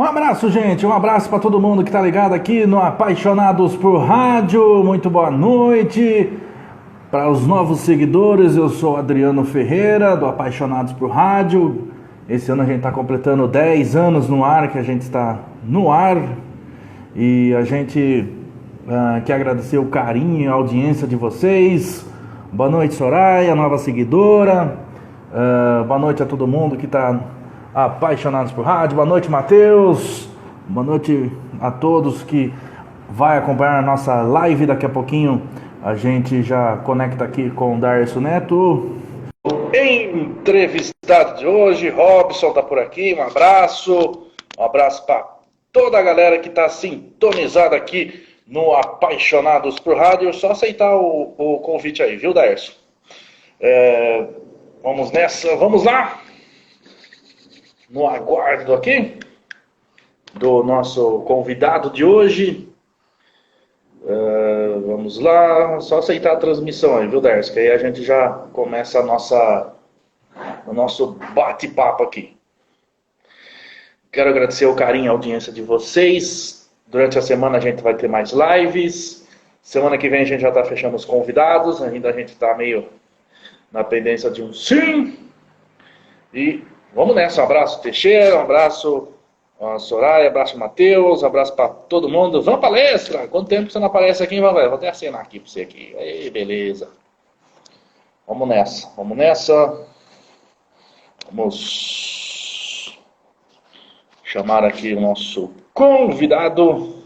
Um abraço, gente, um abraço para todo mundo que tá ligado aqui no Apaixonados por Rádio. Muito boa noite. Para os novos seguidores, eu sou Adriano Ferreira, do Apaixonados por Rádio. Esse ano a gente está completando 10 anos no ar, que a gente está no ar. E a gente quer agradecer o carinho e a audiência de vocês. Boa noite, Soraya, nova seguidora. Boa noite a todo mundo que está apaixonados por rádio. Boa noite, Matheus. Boa noite a todos que vai acompanhar a nossa live. Daqui a pouquinho a gente já conecta aqui com o Darcio Neto. Entrevistado de hoje, Robson tá por aqui. Um abraço para toda a galera que está sintonizada aqui no Apaixonados por Rádio. Só aceitar o convite aí, viu, Darcio? Vamos nessa, vamos lá! No aguardo aqui do nosso convidado de hoje. Vamos lá, só aceitar a transmissão aí, viu, Darcio? Que aí a gente já começa o nosso bate-papo aqui. Quero agradecer o carinho e a audiência de vocês. Durante a semana a gente vai ter mais lives. Semana que vem a gente já está fechando os convidados. Ainda a gente está meio na pendência de um sim. E vamos nessa. Um abraço, Teixeira. Um abraço a Soraya. Um abraço, Matheus. Um abraço para todo mundo. Vamos palestra. Quanto tempo você não aparece aqui? Vou até acenar aqui para você aqui. Aí, beleza. Vamos nessa. Vamos nessa. Vamos chamar aqui o nosso convidado.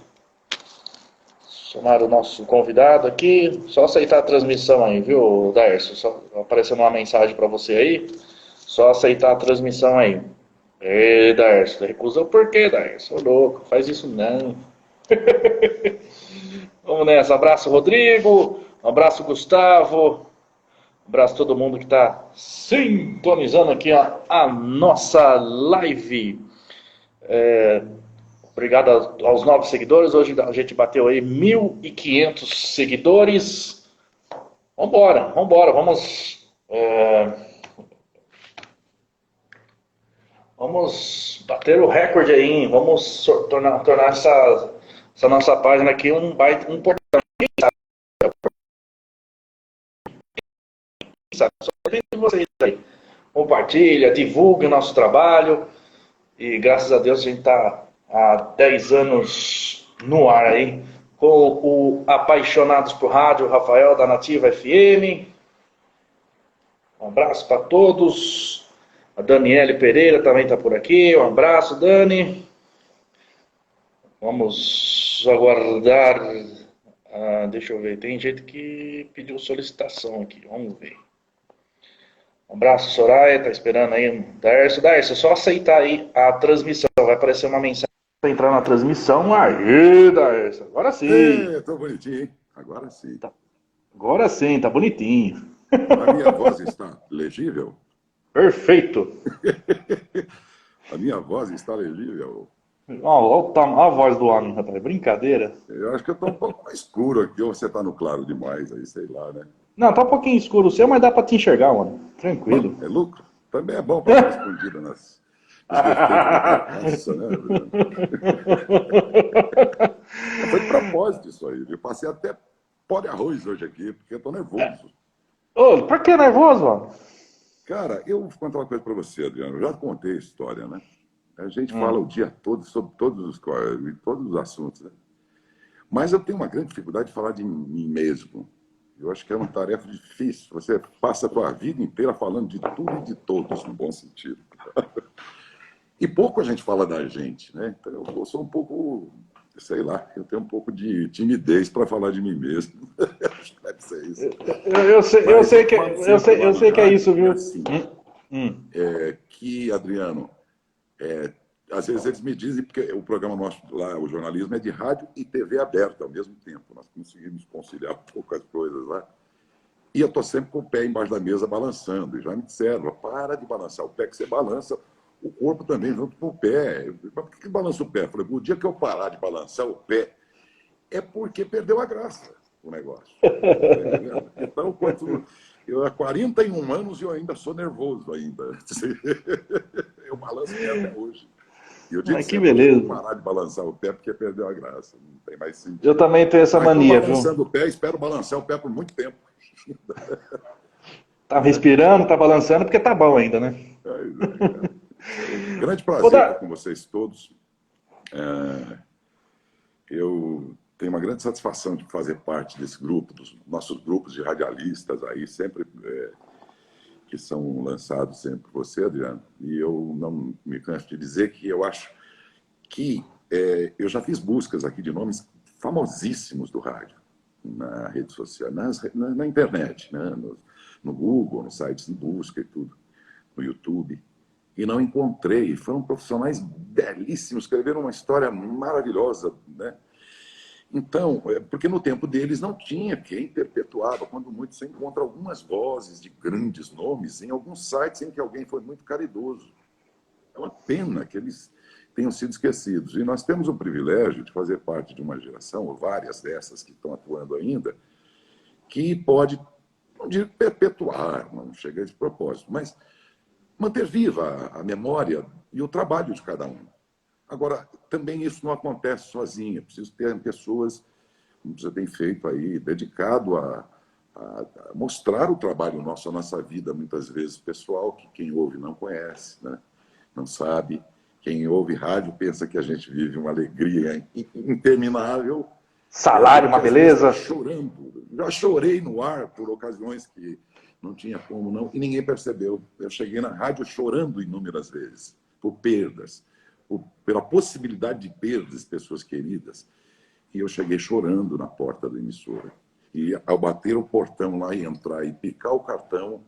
Chamar o nosso convidado aqui. Só aceitar a transmissão aí, viu, Darcio? Só apareceu uma mensagem para você aí. Só aceitar a transmissão aí. Ei, Darcio, você recusou por quê, Darcio? Ô louco, faz isso não. Vamos nessa. Abraço, Rodrigo. Um abraço, Gustavo. Um abraço a todo mundo que está sintonizando aqui a nossa live. Obrigado aos novos seguidores. Hoje a gente bateu aí 1.500 seguidores. Vambora. Vamos bater o recorde aí, hein? Vamos tornar essa nossa página aqui um importante. Só de vocês aí. Compartilha, divulgue o nosso trabalho. E graças a Deus a gente está há 10 anos no ar aí, com o Apaixonados por Rádio, Rafael da Nativa FM. Um abraço para todos. A Daniele Pereira também está por aqui. Um abraço, Dani. Vamos aguardar. Deixa eu ver, tem gente que pediu solicitação aqui. Vamos ver. Um abraço, Soraya, tá esperando aí. Darcio, só aceitar aí a transmissão. Vai aparecer uma mensagem para entrar na transmissão. Aí, Darcio, agora sim. Tô bonitinho, hein? Agora sim. Agora sim, tá bonitinho. A minha voz está legível? Perfeito. A minha voz está legível. Olha a voz do homem, rapaz. Brincadeira. Eu acho que eu tô um pouco mais escuro aqui, ou você tá no claro demais aí, sei lá, né? Não, tá um pouquinho escuro o seu, mas dá pra te enxergar, mano. Tranquilo. É lucro? Também é bom para dar escondida nos defeitos da raça, né? Foi de propósito isso aí. Eu passei até pó de arroz hoje aqui, porque eu tô nervoso. Ô, por que nervoso, mano? Cara, eu vou contar uma coisa para você, Adriano. Eu já contei a história, né? A gente fala o dia todo sobre todos os assuntos, né? Mas eu tenho uma grande dificuldade de falar de mim mesmo. Eu acho que é uma tarefa difícil. Você passa a sua vida inteira falando de tudo e de todos, no bom sentido. E pouco a gente fala da gente, né? Então eu sou um pouco, sei lá, eu tenho um pouco de timidez para falar de mim mesmo. Acho que deve ser isso. Eu sei que é isso, viu? Assim, que, Adriano, às vezes eles me dizem, porque o programa nosso lá, o jornalismo, é de rádio e TV aberta ao mesmo tempo. Nós conseguimos conciliar um pouco as coisas lá. E eu estou sempre com o pé embaixo da mesa balançando. E já me disseram, para de balançar o pé, que você balança o corpo também junto com o pé. Mas por que balança o pé? Eu falei, o dia que eu parar de balançar o pé, é porque perdeu a graça o negócio. Então, eu há 41 anos e eu ainda sou nervoso ainda. Eu balanço até hoje. E eu digo Que sempre, eu vou beleza. parar de balançar o pé porque perdeu a graça, não tem mais Eu sentido. também tenho essa Mas estou mania, viu? balançando o pé, espero balançar o pé por muito tempo. Tá Né? respirando, tá balançando, porque tá bom ainda, né? Pois é, cara. Grande Ô, prazer estar da... com vocês todos. Eu tenho uma grande satisfação de fazer parte desse grupo, dos nossos grupos de radialistas aí, sempre que são lançados sempre por você, Adriano. E eu não me canso de dizer que eu acho que eu já fiz buscas aqui de nomes famosíssimos do rádio, na rede social, na internet, né? No Google, nos sites de busca e tudo, no YouTube. E não encontrei. Foram profissionais belíssimos, escreveram uma história maravilhosa, né? Então, porque no tempo deles não tinha quem perpetuava. Quando muito você encontra algumas vozes de grandes nomes em alguns sites em que alguém foi muito caridoso. É uma pena que eles tenham sido esquecidos. E nós temos o privilégio de fazer parte de uma geração, ou várias dessas que estão atuando ainda, que pode, não digo perpetuar, não chega a esse propósito, mas manter viva a memória e o trabalho de cada um. Agora, também isso não acontece sozinho, é preciso ter pessoas, como você tem feito aí, dedicado a mostrar o trabalho nosso, a nossa vida, muitas vezes pessoal, que quem ouve não conhece, né? Não sabe. Quem ouve rádio pensa que a gente vive uma alegria interminável, e a Salário, gente uma às vezes está beleza. chorando. Já chorei no ar por ocasiões que não tinha como não, e ninguém percebeu. Eu cheguei na rádio chorando inúmeras vezes, por perdas, pela possibilidade de perdas de pessoas queridas. E eu cheguei chorando na porta da emissora. E ao bater o portão lá e entrar e picar o cartão,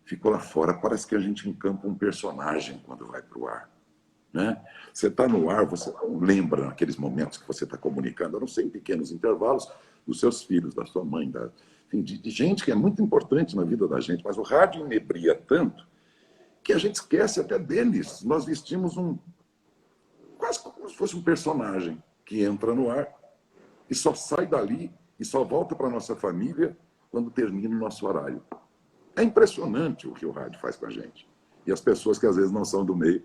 ficou lá fora. Parece que a gente encampa um personagem quando vai para o ar. Né? Você está no ar, você não lembra naqueles momentos que você está comunicando, a não ser em pequenos intervalos, dos seus filhos, da sua mãe, enfim, de gente que é muito importante na vida da gente. Mas o rádio inebria tanto que a gente esquece até deles. Nós vestimos quase como se fosse um personagem que entra no ar e só sai dali e só volta para a nossa família quando termina o nosso horário. É impressionante o que o rádio faz com a gente. E as pessoas que às vezes não são do meio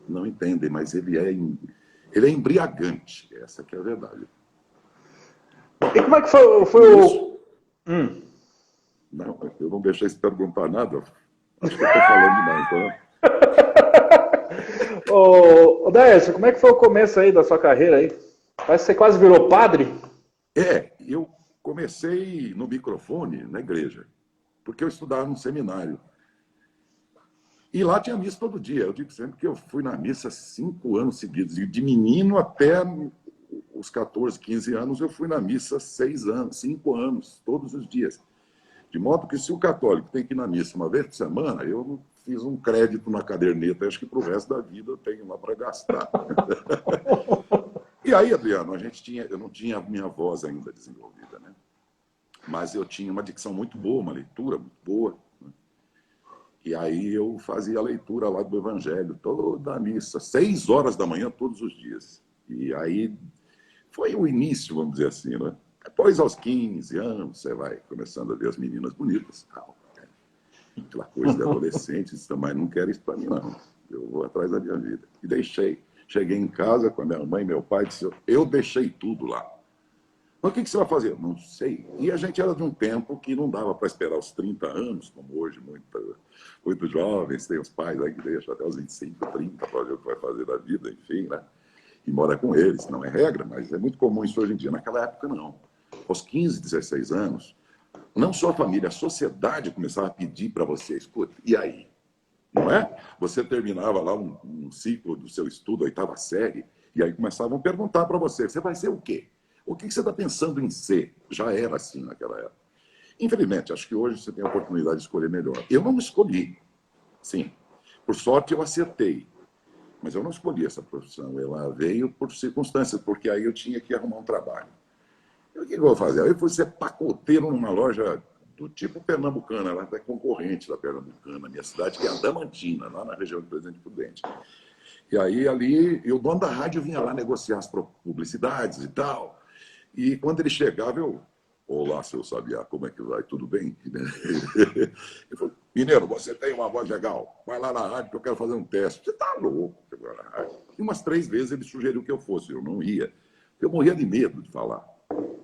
não entendem, mas ele é embriagante. Essa que é a verdade. E como é que foi Isso, o. não, eu não deixei você perguntar nada. Acho que eu estou falando demais. Então... Ô, Décio, como é que foi o começo aí da sua carreira aí? Parece que você quase virou padre. Eu comecei no microfone na igreja, porque eu estudava num seminário. E lá tinha missa todo dia. Eu digo sempre que eu fui na missa 5 anos seguidos. E de menino até os 14, 15 anos, eu fui na missa 6 anos, 5 anos, todos os dias. De modo que se o católico tem que ir na missa uma vez por semana, eu fiz um crédito na caderneta, acho que para o resto da vida eu tenho lá para gastar. E aí, Adriano, eu não tinha a minha voz ainda desenvolvida, né? Mas eu tinha uma dicção muito boa, uma leitura muito boa. E aí eu fazia a leitura lá do Evangelho, toda a missa, 6 horas da manhã, todos os dias. E aí foi o início, vamos dizer assim, né? Depois, aos 15 anos, você vai começando a ver as meninas bonitas. Aquela coisa de adolescente, mas não quero isso para mim, não. Eu vou atrás da minha vida. E deixei. Cheguei em casa com a minha mãe e meu pai, disse, eu deixei tudo lá. Mas o que você vai fazer? Não sei. E a gente era de um tempo que não dava para esperar os 30 anos, como hoje, muitos jovens, tem os pais aí que deixam até os 25, 30 para ver o que vai fazer da vida, enfim, né? E mora com eles, não é regra, mas é muito comum isso hoje em dia. Naquela época, não. Aos 15, 16 anos, não só a família, a sociedade começava a pedir para você, escuta, e aí? Não é? Você terminava lá um ciclo do seu estudo, a 8ª série, e aí começavam a perguntar para você, você vai ser o quê? O que você está pensando em ser? Já era assim naquela época. Infelizmente, acho que hoje você tem a oportunidade de escolher melhor. Eu não escolhi, sim. Por sorte, eu acertei. Mas eu não escolhi essa profissão. Ela veio por circunstâncias, porque aí eu tinha que arrumar um trabalho. O que eu vou fazer? Eu fui ser pacoteiro numa loja do tipo Pernambucana, ela é concorrente da Pernambucana, minha cidade, que é Adamantina, lá na região do Presidente Prudente. E aí, ali, o dono da rádio vinha lá negociar as publicidades e tal. E quando ele chegava, eu Olá, seu Sabiá, como é que vai? Tudo bem? Ele falou, mineiro, você tem uma voz legal, vai lá na rádio que eu quero fazer um teste. Você tá louco? E umas 3 vezes ele sugeriu que eu fosse, eu não ia. Eu morria de medo de falar.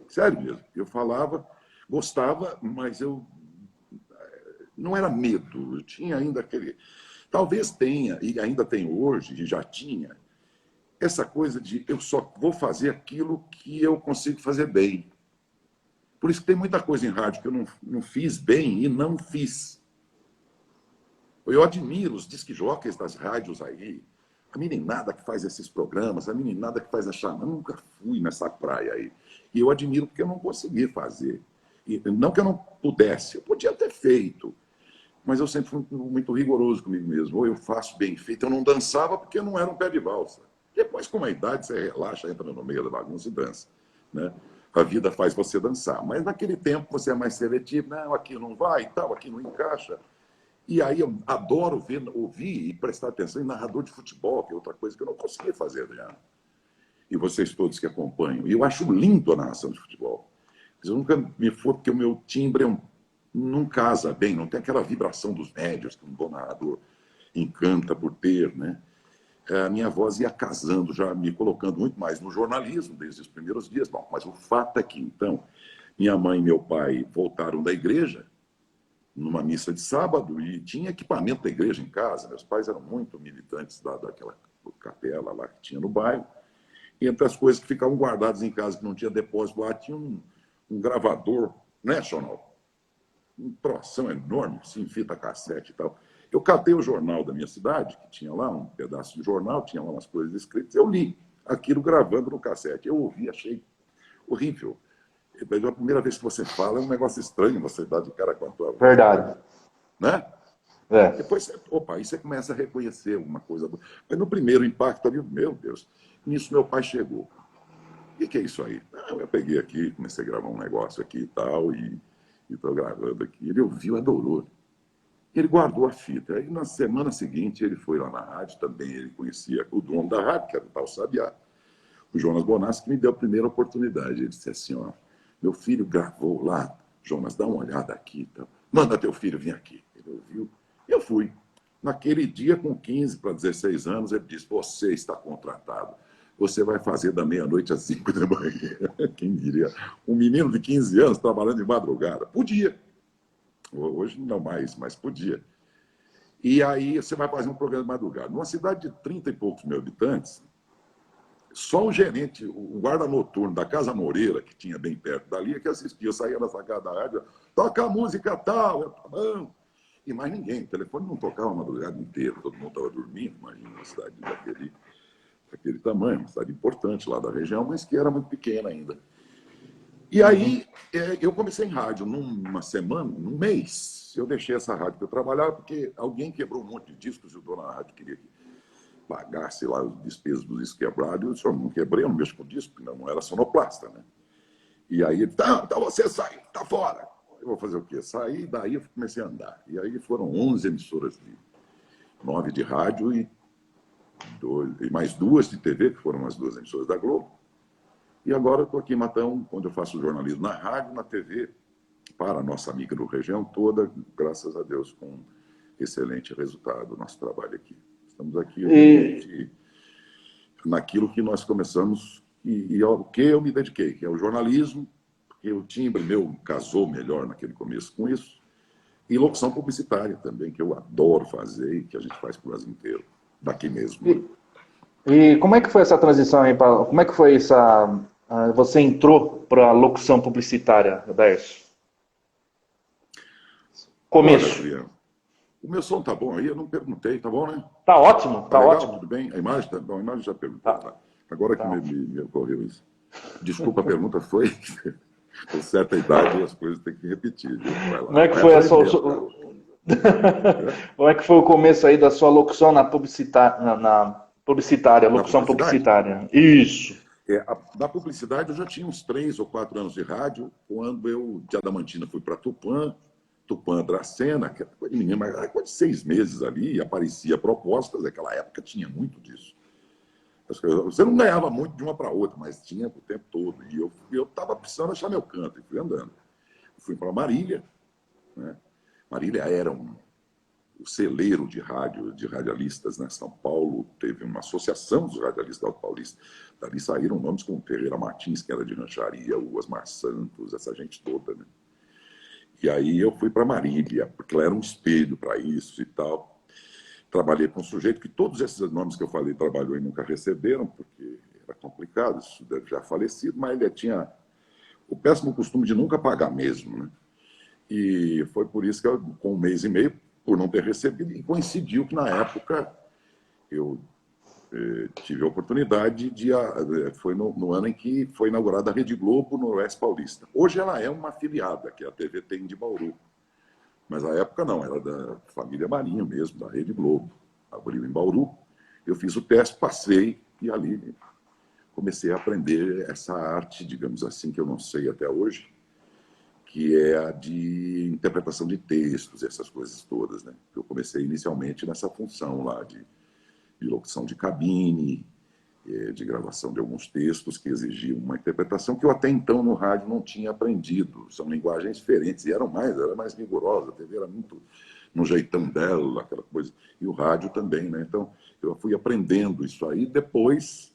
Sério mesmo. Eu falava, gostava, mas eu não era medo. Eu tinha ainda aquele... Talvez tenha, e ainda tem hoje, e já tinha, essa coisa de eu só vou fazer aquilo que eu consigo fazer bem. Por isso que tem muita coisa em rádio que eu não fiz bem e não fiz. Eu admiro os disc-jockeys das rádios aí, a meninada que faz esses programas, a meninada que faz a chamada. Eu nunca fui nessa praia aí. E eu admiro porque eu não consegui fazer. E não que eu não pudesse, eu podia ter feito. Mas eu sempre fui muito rigoroso comigo mesmo. Ou eu faço bem feito. Eu não dançava porque eu não era um pé de valsa. Depois, com a idade, você relaxa, entra no meio da bagunça e dança, né? A vida faz você dançar. Mas naquele tempo você é mais seletivo. Não, aqui não vai e tal, aqui não encaixa. E aí eu adoro ouvir e prestar atenção em narrador de futebol, que é outra coisa que eu não consegui fazer, Adriano. E vocês todos que acompanham. E eu acho lindo a narração de futebol. Mas eu nunca me for, porque o meu timbre não casa bem, não tem aquela vibração dos médios que um bom narrador encanta por ter, né? A minha voz ia casando, já me colocando muito mais no jornalismo desde os primeiros dias. Bom, mas o fato é que, então, minha mãe e meu pai voltaram da igreja numa missa de sábado e tinha equipamento da igreja em casa. Meus pais eram muito militantes daquela capela lá que tinha no bairro. E entre as coisas que ficavam guardadas em casa, que não tinha depósito lá, tinha um gravador National, um troção enorme, assim, fita cassete e tal. Eu catei o jornal da minha cidade, que tinha lá um pedaço de jornal, tinha lá umas coisas escritas, eu li aquilo gravando no cassete. Eu ouvi, achei horrível. A primeira vez que você fala é um negócio estranho, você dá de cara com a tua voz. Verdade. Né? É. Depois, aí você começa a reconhecer uma coisa. Mas no primeiro impacto ali, meu Deus, nisso meu pai chegou. O que é isso aí? Eu peguei aqui, comecei a gravar um negócio aqui e tal, e estou gravando aqui. Ele ouviu, adorou. Ele guardou a fita. Aí, na semana seguinte, ele foi lá na rádio, também ele conhecia o dono da rádio, que era o tal Sabiá, o Jonas Bonassi, que me deu a primeira oportunidade. Ele disse assim, ó, meu filho gravou lá, Jonas, dá uma olhada aqui, tá? Manda teu filho vir aqui. Ele ouviu, e eu fui. Naquele dia, com 15 para 16 anos, ele disse, você está contratado. Você vai fazer da meia-noite às 5 da manhã. Quem diria? Um menino de 15 anos trabalhando de madrugada. Podia. Hoje não mais, mas podia. E aí você vai fazer um programa de madrugada. Numa cidade de 30 e poucos mil habitantes, só o gerente, o guarda noturno da Casa Moreira, que tinha bem perto dali, que assistia. Eu saía da sacada da rádio, toca a música tal, eu, tá bom. E mais ninguém. O telefone não tocava a madrugada inteira, todo mundo estava dormindo. Imagina uma cidade daquele tamanho, uma cidade importante lá da região, mas que era muito pequena ainda. E aí, eu comecei em rádio numa semana, num mês. Eu deixei essa rádio que eu trabalhava, porque alguém quebrou um monte de discos e o dono da rádio queria que pagasse lá os despesas dos discos quebrados. Eu disse, eu não quebrei, eu não mexo com disco, não era sonoplasta, né? E aí ele, então você sai, tá fora. Eu vou fazer o quê? Saí, daí eu comecei a andar. E aí foram 11 emissoras de 9 de rádio e mais 2 de TV, que foram as 2 emissoras da Globo. E agora eu estou aqui em Matão, onde eu faço jornalismo na rádio, na TV, para a nossa amiga do região toda, graças a Deus, com excelente resultado do nosso trabalho aqui. Estamos aqui naquilo que nós começamos e ao que eu me dediquei, que é o jornalismo, porque o timbre meu casou melhor naquele começo com isso, e locução publicitária também, que eu adoro fazer e que a gente faz para o Brasil inteiro, daqui mesmo. E como é que foi essa transição aí? Como é que foi essa... Você entrou para a locução publicitária, Roberto? Começo. Olha, o meu som tá bom aí? Eu não perguntei, tá bom, né? Tá ótimo, tá legal, ótimo. Tudo bem? A imagem tá bom, a imagem já perguntou. Tá. Agora que me ocorreu isso. Desculpa, a pergunta foi com certa idade as coisas têm que repetir. Vai lá. Como é que foi Como é que foi o começo aí da sua locução na publicitária, locução publicitária? Isso. Da publicidade eu já tinha uns 3 ou 4 anos de rádio, quando eu de Adamantina fui para Tupã, Dracena, que era coisa de menino, mas era coisa de 6 meses ali, e aparecia propostas, naquela época tinha muito disso. Você não ganhava muito de uma para outra, mas tinha o tempo todo. E eu estava precisando achar meu canto, e fui andando. Fui para Marília, né? Marília era o celeiro de rádio, de radialistas, né? São Paulo teve uma associação dos radialistas paulistas. Dali saíram nomes como Ferreira Martins, que era de Rancharia, o Osmar Santos, essa gente toda, né? E aí eu fui para Marília, porque ela era um espelho para isso e tal. Trabalhei com um sujeito que todos esses nomes que eu falei trabalhou e nunca receberam, porque era complicado, isso deve já falecido, mas ele tinha o péssimo costume de nunca pagar mesmo, né? E foi por isso que eu, com um mês e meio, por não ter recebido, e coincidiu que na época eu tive a oportunidade de... Foi no ano em que foi inaugurada a Rede Globo no Oeste Paulista. Hoje ela é uma afiliada, que é a TVT de Bauru. Mas na época não, era da família Marinho mesmo, da Rede Globo. Abriu em Bauru. Eu fiz o teste, passei, e ali comecei a aprender essa arte, digamos assim, que eu não sei até hoje, que é a de interpretação de textos, essas coisas todas, né? Eu comecei inicialmente nessa função lá de locução de cabine, de gravação de alguns textos que exigiam uma interpretação que eu até então no rádio não tinha aprendido. São linguagens diferentes e era mais rigorosa. A TV era muito no jeitão dela, aquela coisa. E o rádio também, né? Então eu fui aprendendo isso aí. Depois,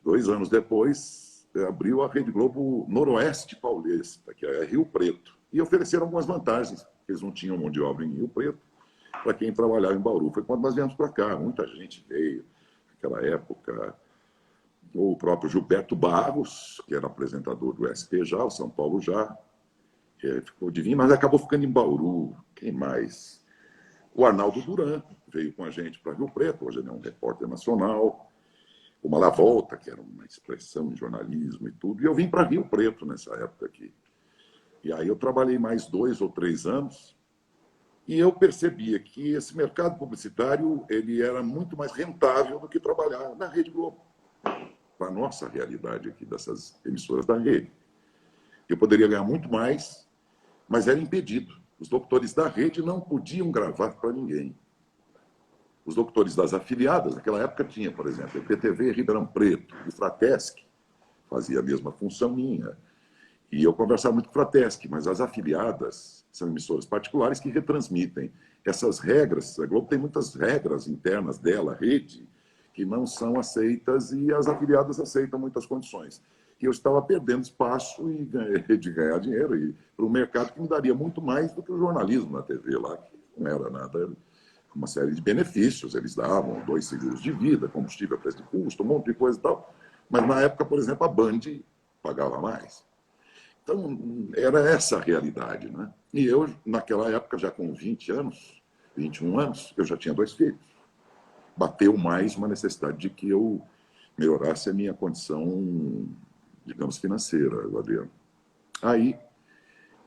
2 anos depois, abriu a Rede Globo Noroeste Paulista, que é Rio Preto. E ofereceram algumas vantagens. Eles não tinham mão de obra em Rio Preto para quem trabalhava em Bauru. Foi quando nós viemos para cá. Muita gente veio naquela época. O próprio Gilberto Barros, que era apresentador do SP já, o São Paulo já, ficou de vir, mas acabou ficando em Bauru. Quem mais? O Arnaldo Duran veio com a gente para Rio Preto, hoje ele é um repórter nacional. O Malavolta, que era uma expressão em jornalismo e tudo. E eu vim para Rio Preto nessa época aqui. E aí eu trabalhei mais 2 ou 3 anos e eu percebia que esse mercado publicitário ele era muito mais rentável do que trabalhar na Rede Globo, para a nossa realidade aqui dessas emissoras da rede. Eu poderia ganhar muito mais, mas era impedido. Os locutores da rede não podiam gravar para ninguém. Os locutores das afiliadas, naquela época tinha, por exemplo, a PTV Ribeirão Preto, o Fratesc fazia a mesma função minha. E eu conversava muito com o Fratesc, mas as afiliadas são emissoras particulares que retransmitem. Essas regras, a Globo tem muitas regras internas dela, a rede, que não são aceitas e as afiliadas aceitam muitas condições. E eu estava perdendo espaço de ganhar dinheiro para um mercado que me daria muito mais do que o jornalismo na TV lá, que não era nada, uma série de benefícios. Eles davam 2 seguros de vida, combustível a preço de custo, um monte de coisa e tal. Mas na época, por exemplo, a Band pagava mais. Então, era essa a realidade, né? E eu, naquela época, já com 20 anos, 21 anos, eu já tinha 2 filhos. Bateu mais uma necessidade de que eu melhorasse a minha condição, digamos, financeira, Adriano. Aí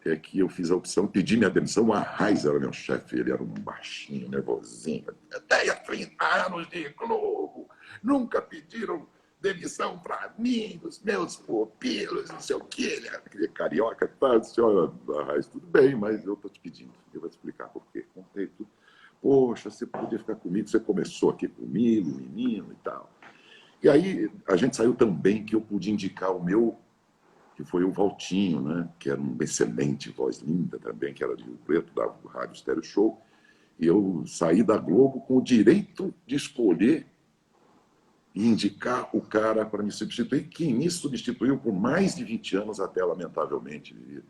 é que eu fiz a opção, pedi minha demissão. O Arraiz era meu chefe, ele era um baixinho, nervosinho. 10, 30 anos de Globo, nunca pediram demissão para mim, dos meus pupilos, não sei o quê. Ele era aquele carioca, tá? Senhora Arraiz, tudo bem, mas eu estou te pedindo. Eu vou te explicar por quê. Contei tudo. Poxa, você podia ficar comigo, você começou aqui comigo, menino e tal. E aí a gente saiu tão bem que eu pude indicar o meu, que foi o Valtinho, né? Que era um excelente voz linda também, que era de Rio Preto, da Rádio Stereo Show. E eu saí da Globo com o direito de escolher e indicar o cara para me substituir, que me substituiu por mais de 20 anos até, lamentavelmente, vir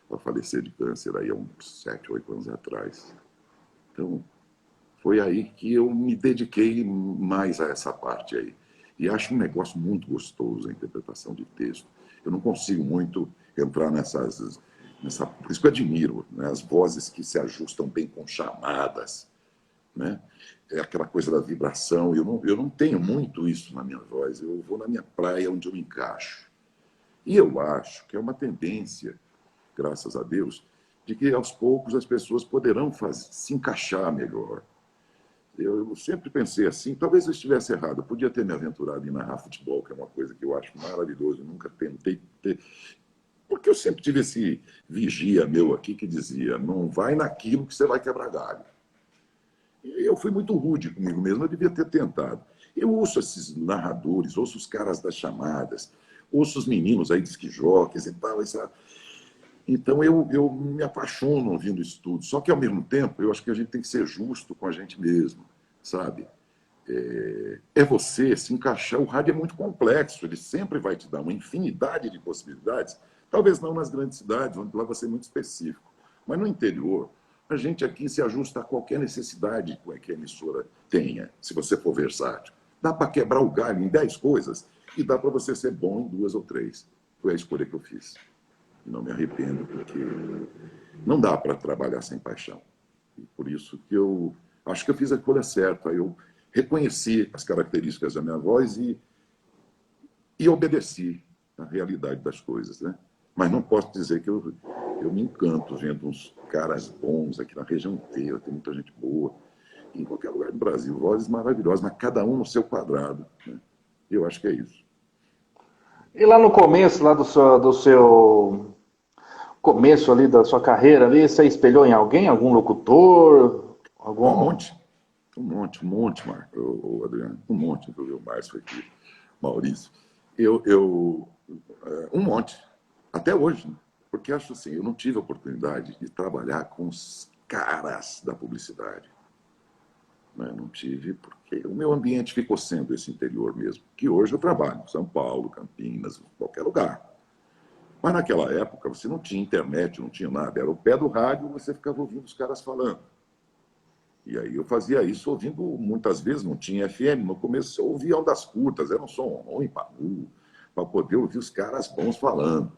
a falecer de câncer aí há uns 7, 8 anos atrás. Então, foi aí que eu me dediquei mais a essa parte aí. E acho um negócio muito gostoso a interpretação de texto. Eu não consigo muito entrar nessa... Por isso que eu admiro, né? As vozes que se ajustam bem com chamadas, né? É aquela coisa da vibração. Eu não tenho muito isso na minha voz. Eu vou na minha praia onde eu me encaixo. E eu acho que é uma tendência, graças a Deus, de que aos poucos as pessoas poderão se encaixar melhor. Eu sempre pensei assim, talvez eu estivesse errado, eu podia ter me aventurado em narrar futebol, que é uma coisa que eu acho maravilhosa, eu nunca tentei ter... Porque eu sempre tive esse vigia meu aqui que dizia, não vai naquilo que você vai quebrar galho. E eu fui muito rude comigo mesmo, eu devia ter tentado. Eu ouço esses narradores, ouço os caras das chamadas, ouço os meninos aí, disc-jockeys e tal. Então eu me apaixono ouvindo isso tudo. Só que, ao mesmo tempo, eu acho que a gente tem que ser justo com a gente mesmo, sabe? É você se encaixar. O rádio é muito complexo, ele sempre vai te dar uma infinidade de possibilidades. Talvez não nas grandes cidades, onde lá vai ser muito específico. Mas no interior, a gente aqui se ajusta a qualquer necessidade que a emissora tenha, se você for versátil. Dá para quebrar o galho em 10 coisas e dá para você ser bom em 2 ou 3. Foi a escolha que eu fiz. E não me arrependo, porque não dá para trabalhar sem paixão. E por isso que eu acho que eu fiz a escolha certa. Eu reconheci as características da minha voz e obedeci à realidade das coisas, né? Mas não posso dizer que eu me encanto vendo uns caras bons aqui na região inteira, tem muita gente boa, em qualquer lugar do Brasil, vozes maravilhosas, mas cada um no seu quadrado, né? Eu acho que é isso. E lá no começo, lá do seu começo ali da sua carreira ali, você espelhou em alguém, algum locutor, Um algum... monte, um monte, Marco, Adriano, um monte, o Márcio aqui, Maurício. Um monte, até hoje, né? Porque acho assim, eu não tive a oportunidade de trabalhar com os caras da publicidade. Né? Não tive, porque o meu ambiente ficou sendo esse interior mesmo, que hoje eu trabalho em São Paulo, Campinas, qualquer lugar. Mas naquela época você não tinha internet, não tinha nada, era o pé do rádio, você ficava ouvindo os caras falando. E aí eu fazia isso ouvindo, muitas vezes não tinha FM, no começo eu ouvia ondas curtas, era um som ruim, para poder ouvir os caras bons falando,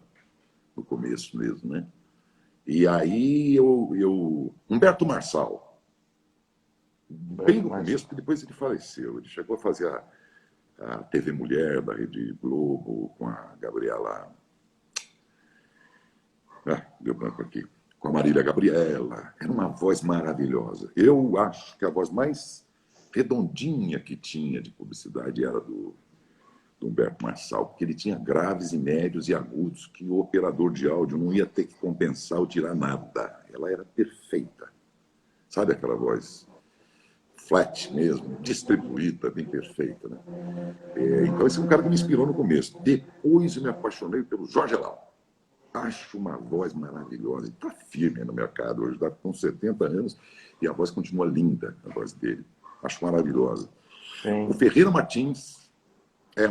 no começo mesmo, né? E aí Humberto Marçal, bem no começo, porque depois ele faleceu, ele chegou a fazer a TV Mulher da Rede Globo com a Gabriela... deu branco aqui. Com a Marília Gabriela. Era uma voz maravilhosa. Eu acho que a voz mais redondinha que tinha de publicidade era do Humberto Marçal, porque ele tinha graves e médios e agudos que o operador de áudio não ia ter que compensar ou tirar nada. Ela era perfeita. Sabe aquela voz flat mesmo, distribuída, bem perfeita, né? Então esse é um cara que me inspirou no começo. Depois eu me apaixonei pelo Jorge Lau. Acho uma voz maravilhosa. Ele está firme no mercado hoje, está com 70 anos e a voz continua linda, a voz dele. Acho maravilhosa. Sim. O Ferreira Martins é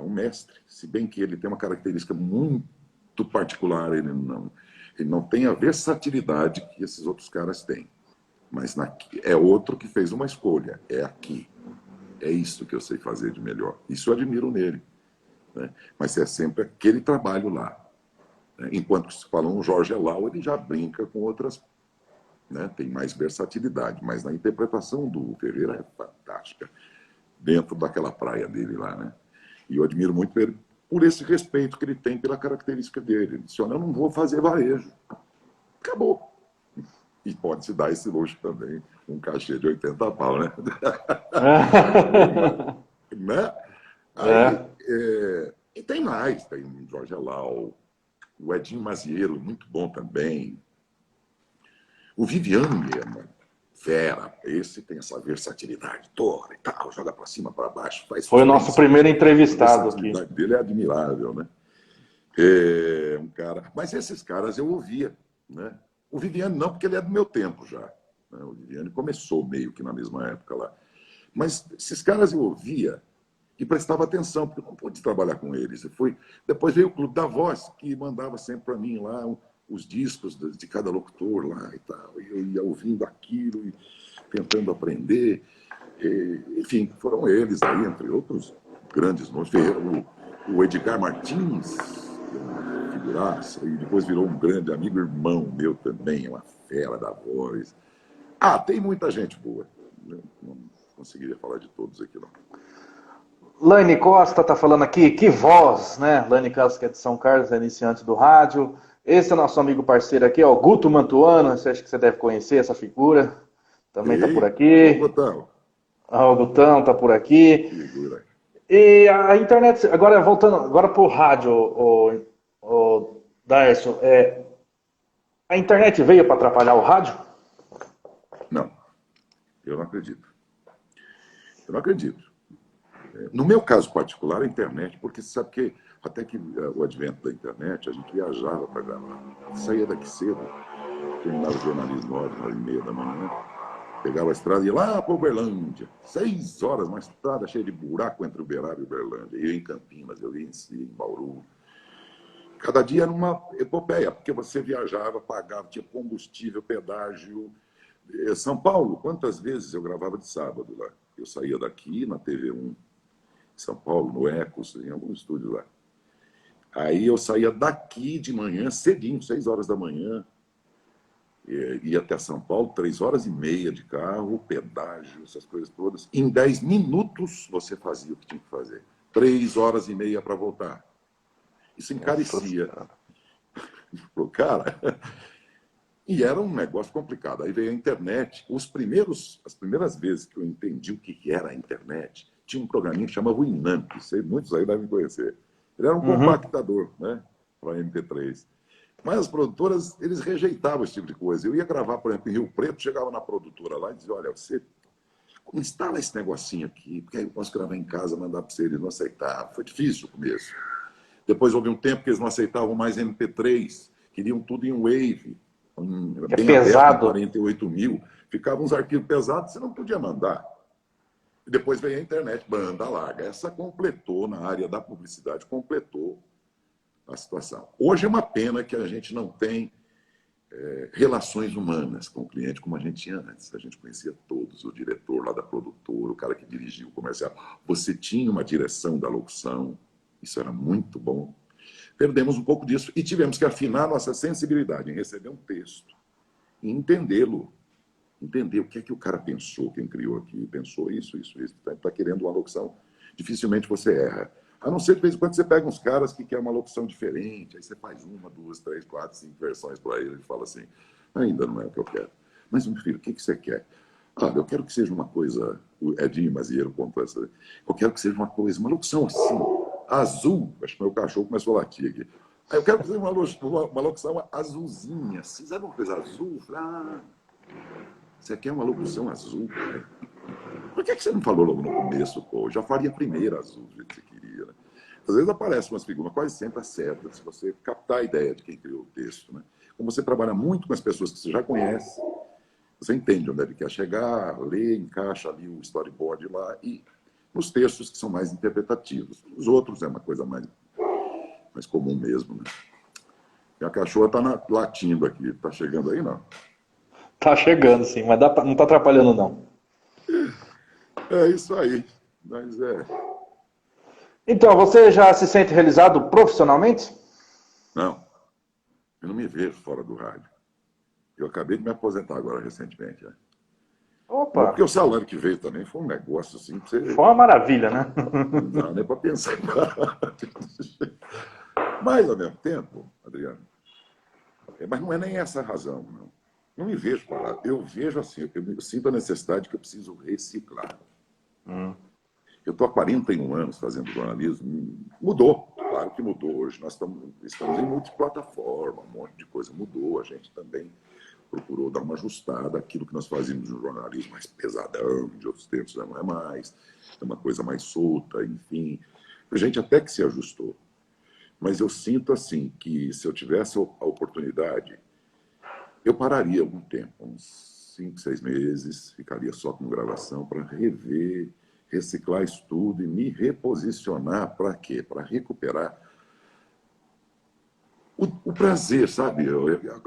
um mestre, se bem que ele tem uma característica muito particular, ele não tem a versatilidade que esses outros caras têm. Mas é outro que fez uma escolha, é aqui. É isso que eu sei fazer de melhor. Isso eu admiro nele. Né? Mas é sempre aquele trabalho lá. Enquanto se fala um Jorge Lau, ele já brinca com outras, né? Tem mais versatilidade, mas na interpretação do Ferreira é fantástica, dentro daquela praia dele lá, né? E eu admiro muito ele por esse respeito que ele tem pela característica dele. Ele disse, olha, eu não vou fazer varejo. Acabou. E pode-se dar esse luxo também, um cachê de 80 pau, né? Né? Aí, e tem mais, tem o Jorge Lau, o Edinho Mazieiro, muito bom também. O Viviano mesmo, fera, esse tem essa versatilidade toda e tal, joga para cima, para baixo. Foi o nosso primeiro entrevistado aqui. A versatilidade dele é admirável, né? Um cara... Mas esses caras eu ouvia, né? O Viviane não, porque ele é do meu tempo já. Né? O Viviane começou meio que na mesma época lá. Mas esses caras eu ouvia e prestava atenção, porque eu não pude trabalhar com eles. Depois veio o Clube da Voz, que mandava sempre para mim lá os discos de cada locutor lá e tal. E eu ia ouvindo aquilo e tentando aprender. Enfim, foram eles aí, entre outros grandes nomes. O Edgar Martins, figuraça, e depois virou um grande amigo, irmão meu também, uma fera da voz. Tem muita gente boa. Não conseguiria falar de todos aqui, não. Laine Costa está falando aqui, que voz, né? Laine Costa, que é de São Carlos, é iniciante do rádio. Esse é nosso amigo parceiro aqui, ó, Guto Mantuano, você acha que você deve conhecer essa figura? Também está por aqui. O Gutão. O Gutão está por aqui. Figura. E a internet, agora voltando agora para o rádio, o Darcio, a internet veio para atrapalhar o rádio? Não, eu não acredito. Eu não acredito. No meu caso particular, a internet, porque você sabe que até que o advento da internet, a gente viajava para gravar. Saía daqui cedo, terminava o jornalismo 9h da manhã, pegava a estrada e ia lá para Uberlândia. 6 horas, uma estrada cheia de buraco entre Uberaba e Uberlândia. Eu ia em Campinas, eu ia em Bauru. Cada dia era uma epopeia, porque você viajava, pagava, tinha combustível, pedágio. São Paulo, quantas vezes eu gravava de sábado lá? Eu saía daqui na TV1, em São Paulo, no Ecos, em algum estúdio lá. Aí eu saía daqui de manhã, cedinho, 6 horas da manhã, ia até São Paulo, 3h30 de carro, pedágio, essas coisas todas. Em 10 minutos você fazia o que tinha que fazer. 3h30 para voltar. Isso encarecia pro cara. E era um negócio complicado. Aí veio a internet. As primeiras vezes que eu entendi o que era a internet, tinha um programinha que chamava o Inamp. Muitos aí devem conhecer. Ele era um compactador, né, para MP3. Mas as produtoras, eles rejeitavam esse tipo de coisa. Eu ia gravar, por exemplo, em Rio Preto, chegava na produtora lá e dizia, olha, você instala esse negocinho aqui, porque aí eu posso gravar em casa, mandar para você. Eles não aceitavam. Foi difícil o começo. Depois houve um tempo que eles não aceitavam mais MP3, queriam tudo em Wave, bem pesado. Aberto, 48.000. Ficavam uns arquivos pesados, você não podia mandar. E depois veio a internet, banda larga. Essa completou, na área da publicidade, completou a situação. Hoje é uma pena que a gente não tem relações humanas com o cliente como a gente tinha antes. A gente conhecia todos, o diretor lá da produtora, o cara que dirigia o comercial. Você tinha uma direção da locução, isso era muito bom. Perdemos um pouco disso e tivemos que afinar nossa sensibilidade em receber um texto e entendê-lo. Entender o que é que o cara pensou, quem criou aqui, pensou isso. Está querendo uma locução. Dificilmente você erra. A não ser de vez em quando você pega uns caras que querem uma locução diferente, aí você faz 1, 2, 3, 4, 5 versões para ele e fala assim, ainda não é o que eu quero. Mas, meu filho, o que você quer? Ah, eu quero que seja uma coisa, o Edinho Mazieiro contou essa, eu quero que seja uma coisa, uma locução assim, azul, acho que meu cachorro começou a latir aqui. Aí eu quero que seja uma locução azulzinha, assim, sabe uma coisa azul? Você quer uma locução azul, né? Por que você não falou logo no começo, pô? Eu já faria a primeira azul, do jeito que você queria, né? Às vezes aparecem umas figuras, quase sempre acerta, se você captar a ideia de quem criou o texto, né? Como você trabalha muito com as pessoas que você já conhece, você entende onde ele quer chegar, lê, encaixa ali o storyboard lá, e nos textos que são mais interpretativos. Os outros é uma coisa mais comum mesmo, né? E a cachorra está latindo aqui, está chegando aí, não? Tá chegando, sim, mas não tá atrapalhando, não. É isso aí, mas Então, você já se sente realizado profissionalmente? Não, eu não me vejo fora do rádio. Eu acabei de me aposentar agora recentemente, né? Não, Opa, porque o salário que veio também foi um negócio assim, pra você... foi uma maravilha, né? Não dá nem para pensar. Mas, ao mesmo tempo, Adriano, mas não é nem essa a razão, não. Não me vejo parado. Eu vejo assim, eu sinto a necessidade que eu preciso reciclar. Eu estou há 41 anos fazendo jornalismo. Mudou, claro que mudou. Hoje nós estamos em multiplataforma, um monte de coisa mudou. A gente também procurou dar uma ajustada. Aquilo que nós fazíamos no jornalismo mais pesadão, de outros tempos já não é mais. É uma coisa mais solta, enfim. A gente até que se ajustou. Mas eu sinto assim que se eu tivesse a oportunidade, eu pararia algum tempo, uns 5, 6 meses, ficaria só com gravação para rever, reciclar isso tudo e me reposicionar para quê? Para recuperar o prazer, sabe?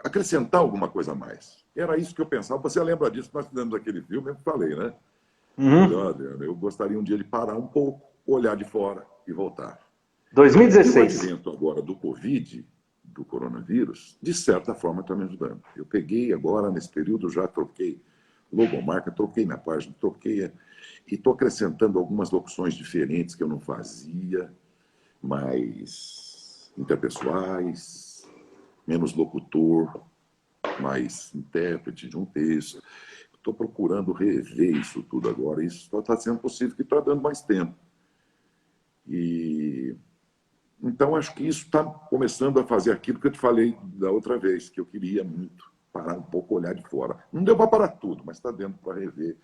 Acrescentar alguma coisa a mais. Era isso que eu pensava. Você lembra disso? Nós fizemos aquele filme, eu falei, né? Eu gostaria um dia de parar um pouco, olhar de fora e voltar. E o 2016. advento agora do Covid, do coronavírus, de certa forma está me ajudando. Eu peguei agora, nesse período, já troquei logomarca, troquei minha página, troquei... E estou acrescentando algumas locuções diferentes que eu não fazia, mais interpessoais, menos locutor, mais intérprete de um texto. Estou procurando rever isso tudo agora. Isso só está sendo possível que está dando mais tempo. Então, acho que isso está começando a fazer aquilo que eu te falei da outra vez, que eu queria muito, parar um pouco, olhar de fora. Não deu para parar tudo, mas está dentro para rever.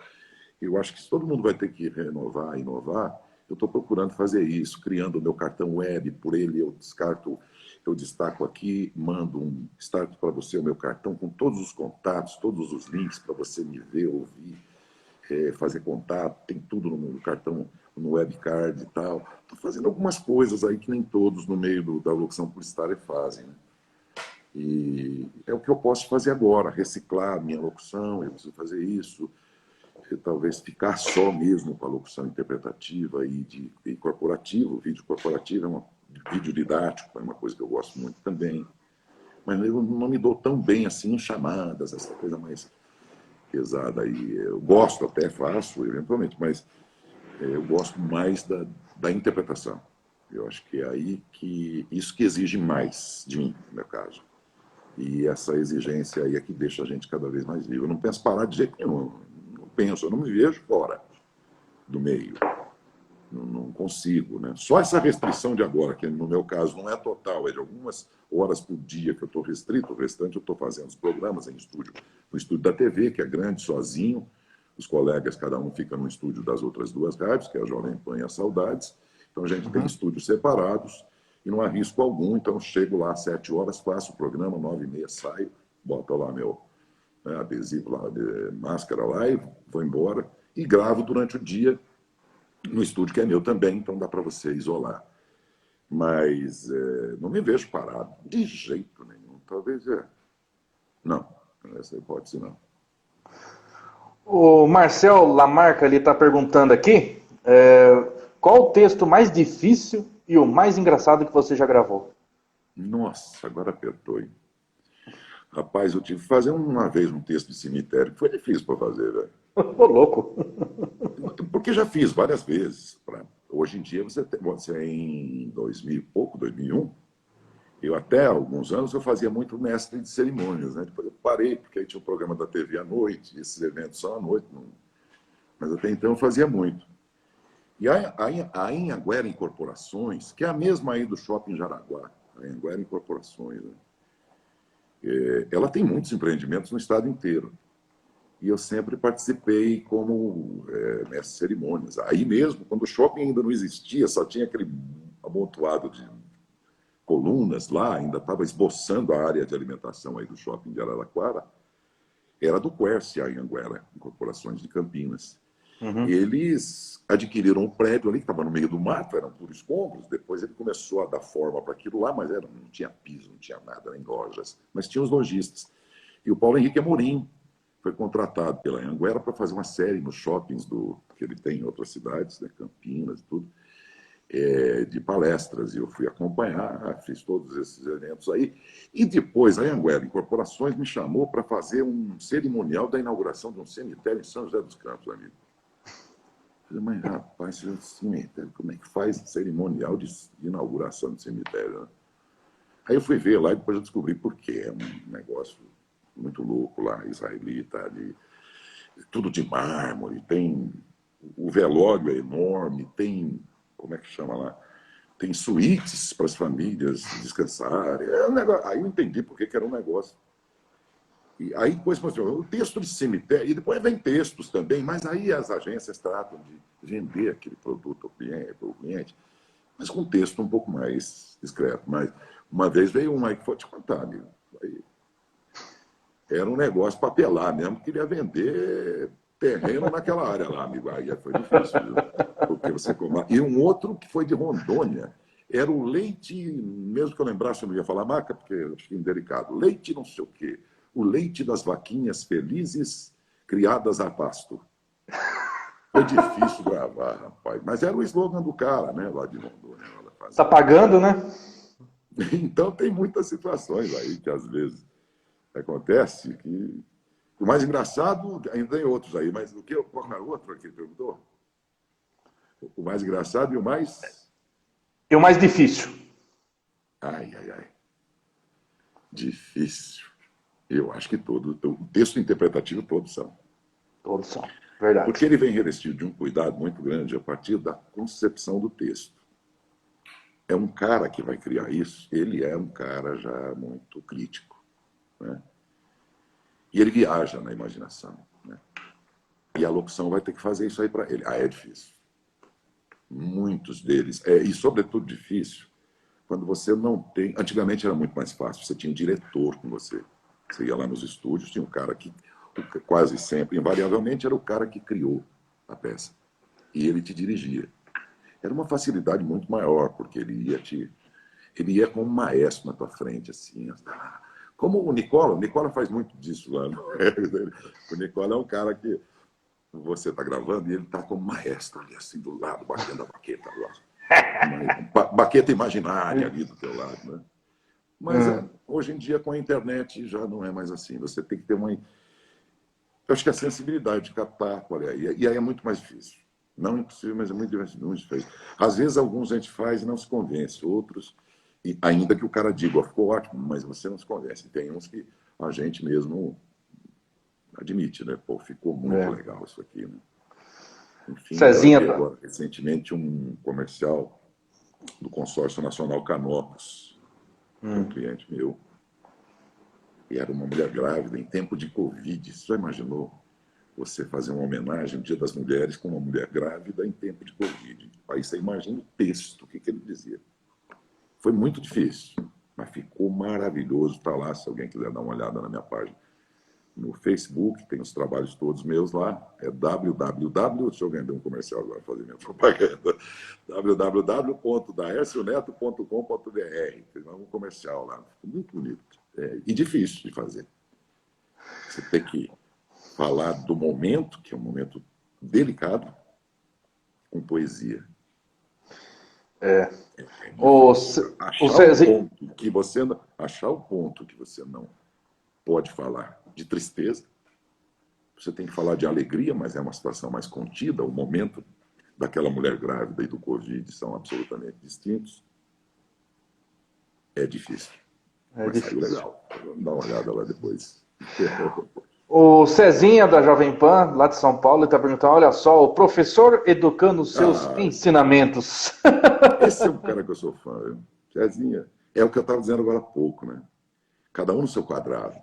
Eu acho que se todo mundo vai ter que renovar, inovar, Eu estou procurando fazer isso, criando o meu cartão web, por ele eu destaco aqui, mando starto para você o meu cartão com todos os contatos, todos os links para você me ver, ouvir, fazer contato, tem tudo no cartão, no webcard e tal. Estou fazendo algumas coisas aí que nem todos no meio da locução publicitária fazem, né? E é o que eu posso fazer agora, reciclar a minha locução, eu preciso fazer isso, talvez ficar só mesmo com a locução interpretativa e corporativo, vídeo corporativo, vídeo didático, é uma coisa que eu gosto muito também. Mas eu não me dou tão bem assim em chamadas, essa coisa mais pesada aí. Eu gosto, até faço, eventualmente, mas eu gosto mais da interpretação. Eu acho que é aí que isso que exige mais de mim, no meu caso. E essa exigência aí é que deixa a gente cada vez mais vivo. Eu não penso parar de jeito nenhum. Não penso, eu não me vejo fora do meio. Não consigo, né? Só essa restrição de agora, que no meu caso não é total, é de algumas horas por dia que eu estou restrito, o restante eu estou fazendo os programas em estúdio, no estúdio da TV, que é grande, sozinho, os colegas, cada um fica no estúdio das outras duas rádios, que é a Jovem Pan e a Saudades, então a gente tem estúdios separados e não há risco algum, então eu chego lá às 7 horas, faço o programa, 9h30 saio, boto lá meu adesivo, lá, máscara lá e vou embora, e gravo durante o dia, no estúdio que é meu também, então dá para você isolar. Mas não me vejo parado, de jeito nenhum. Talvez não, essa hipótese não. O Marcel Lamarca está perguntando aqui, qual o texto mais difícil e o mais engraçado que você já gravou? Nossa, agora apertou, hein? Rapaz, eu tive que fazer uma vez um texto de cemitério, que foi difícil para fazer, velho. Ô, louco. Porque já fiz várias vezes. Hoje em dia, você em 2000 e pouco, 2001, eu até alguns anos eu fazia muito mestre de cerimônias, né? Depois eu parei, porque aí tinha um programa da TV à noite, esses eventos são à noite, mas até então eu fazia muito. E a Anhanguera Incorporações, que é a mesma aí do Shopping Jaraguá, a Anhanguera Incorporações, né? Ela tem muitos empreendimentos no estado inteiro. E eu sempre participei como mestre de cerimônias. Aí mesmo, quando o shopping ainda não existia, só tinha aquele amontoado de colunas lá, ainda estava esboçando a área de alimentação aí do shopping de Araraquara, era do Quercy, a Anhanguera, Incorporações de Campinas. Eles adquiriram um prédio ali que estava no meio do mato, eram puros escombros, depois ele começou a dar forma para aquilo lá, mas não tinha piso, não tinha nada, nem lojas, mas tinha os lojistas. E o Paulo Henrique Amorim foi contratado pela Anhanguera para fazer uma série nos shoppings que ele tem em outras cidades, né, Campinas e tudo, de palestras. E eu fui acompanhar, fiz todos esses eventos aí. E depois a Anhanguera Incorporações me chamou para fazer um cerimonial da inauguração de um cemitério em São José dos Campos, amigo. Eu falei, mas rapaz, cemitério, como é que faz cerimonial de inauguração de cemitério? Né? Aí eu fui ver lá e depois eu descobri por quê. É um negócio muito louco lá, israelita, tudo de mármore, tem o velório é enorme, tem, como é que chama lá? Tem suítes para as famílias descansarem. Um negócio, aí eu entendi por que era um negócio. E aí depois o texto de cemitério, e depois vem textos também, mas aí as agências tratam de vender aquele produto ao cliente, mas com texto um pouco mais discreto. Mas uma vez veio um aí que foi te contar, amigo. Aí, era um negócio papelar mesmo, queria vender terreno naquela área lá, amigo. Aí foi difícil, viu? Porque você E um outro que foi de Rondônia, era o leite, mesmo que eu lembrasse, eu não ia falar marca, porque eu achei indelicado. Leite não sei o quê. O leite das vaquinhas felizes criadas a pasto. Foi difícil gravar, rapaz. Mas era o slogan do cara, né, lá de Rondônia. Tá pagando, né? Então tem muitas situações aí que às vezes acontece que... O mais engraçado, ainda tem outros aí, mas qual era o outro aqui que perguntou? O mais engraçado e o mais... E o mais difícil? Ai. Difícil. Eu acho que o texto interpretativo todos são. Todos são, verdade. Porque ele vem revestido de um cuidado muito grande a partir da concepção do texto. É um cara que vai criar isso, ele é um cara já muito crítico, né? E ele viaja na imaginação, né? E a locução vai ter que fazer isso aí para ele. É difícil. muitos deles. E, sobretudo, difícil quando você não tem... Antigamente era muito mais fácil, você tinha um diretor com você. Você ia lá nos estúdios, tinha um cara que quase sempre, invariavelmente, era o cara que criou a peça. E ele te dirigia. Era uma facilidade muito maior, porque ele ia como um maestro na tua frente, assim. Como o Nicola faz muito disso lá. O Nicola é um cara que você está gravando e ele está como maestro ali, assim, do lado, batendo a baqueta lá. Baqueta imaginária ali do teu lado, né? Mas hoje em dia, com a internet, já não é mais assim. Você tem que ter uma... Eu acho que a sensibilidade de captar qual é. E aí é muito mais difícil. Não impossível, mas é muito difícil. Às vezes, alguns a gente faz e não se convence. Outros, e ainda que o cara diga, ó, ficou ótimo, mas você não se convence. Tem uns que a gente mesmo admite, né? Pô, ficou muito legal isso aqui, né? Enfim, Cezinha, eu vi agora, recentemente, um comercial do Consórcio Nacional Canopus, um cliente meu, e era uma mulher grávida em tempo de Covid. Você já imaginou você fazer uma homenagem ao Dia das Mulheres com uma mulher grávida em tempo de Covid? Aí você imagina o texto, o que ele dizia. Foi muito difícil, mas ficou maravilhoso. Está lá, se alguém quiser dar uma olhada na minha página. No Facebook, tem os trabalhos todos meus lá. É www. Deixa eu vender um comercial agora, fazer minha propaganda. www.daercioneto.com.br. Tem um comercial lá. Ficou muito bonito. E difícil de fazer. Você tem que falar do momento, que é um momento delicado, com poesia. Achar o ponto que você não pode falar de tristeza. Você tem que falar de alegria, mas é uma situação mais contida. O momento daquela mulher grávida e do Covid são absolutamente distintos. É difícil. Mas saiu legal. Vamos dar uma olhada lá depois. O Cezinha, da Jovem Pan, lá de São Paulo, está perguntando, olha só, o professor educando os seus ensinamentos. Esse é um cara que eu sou fã. Cezinha, é o que eu estava dizendo agora há pouco, né? Cada um no seu quadrado.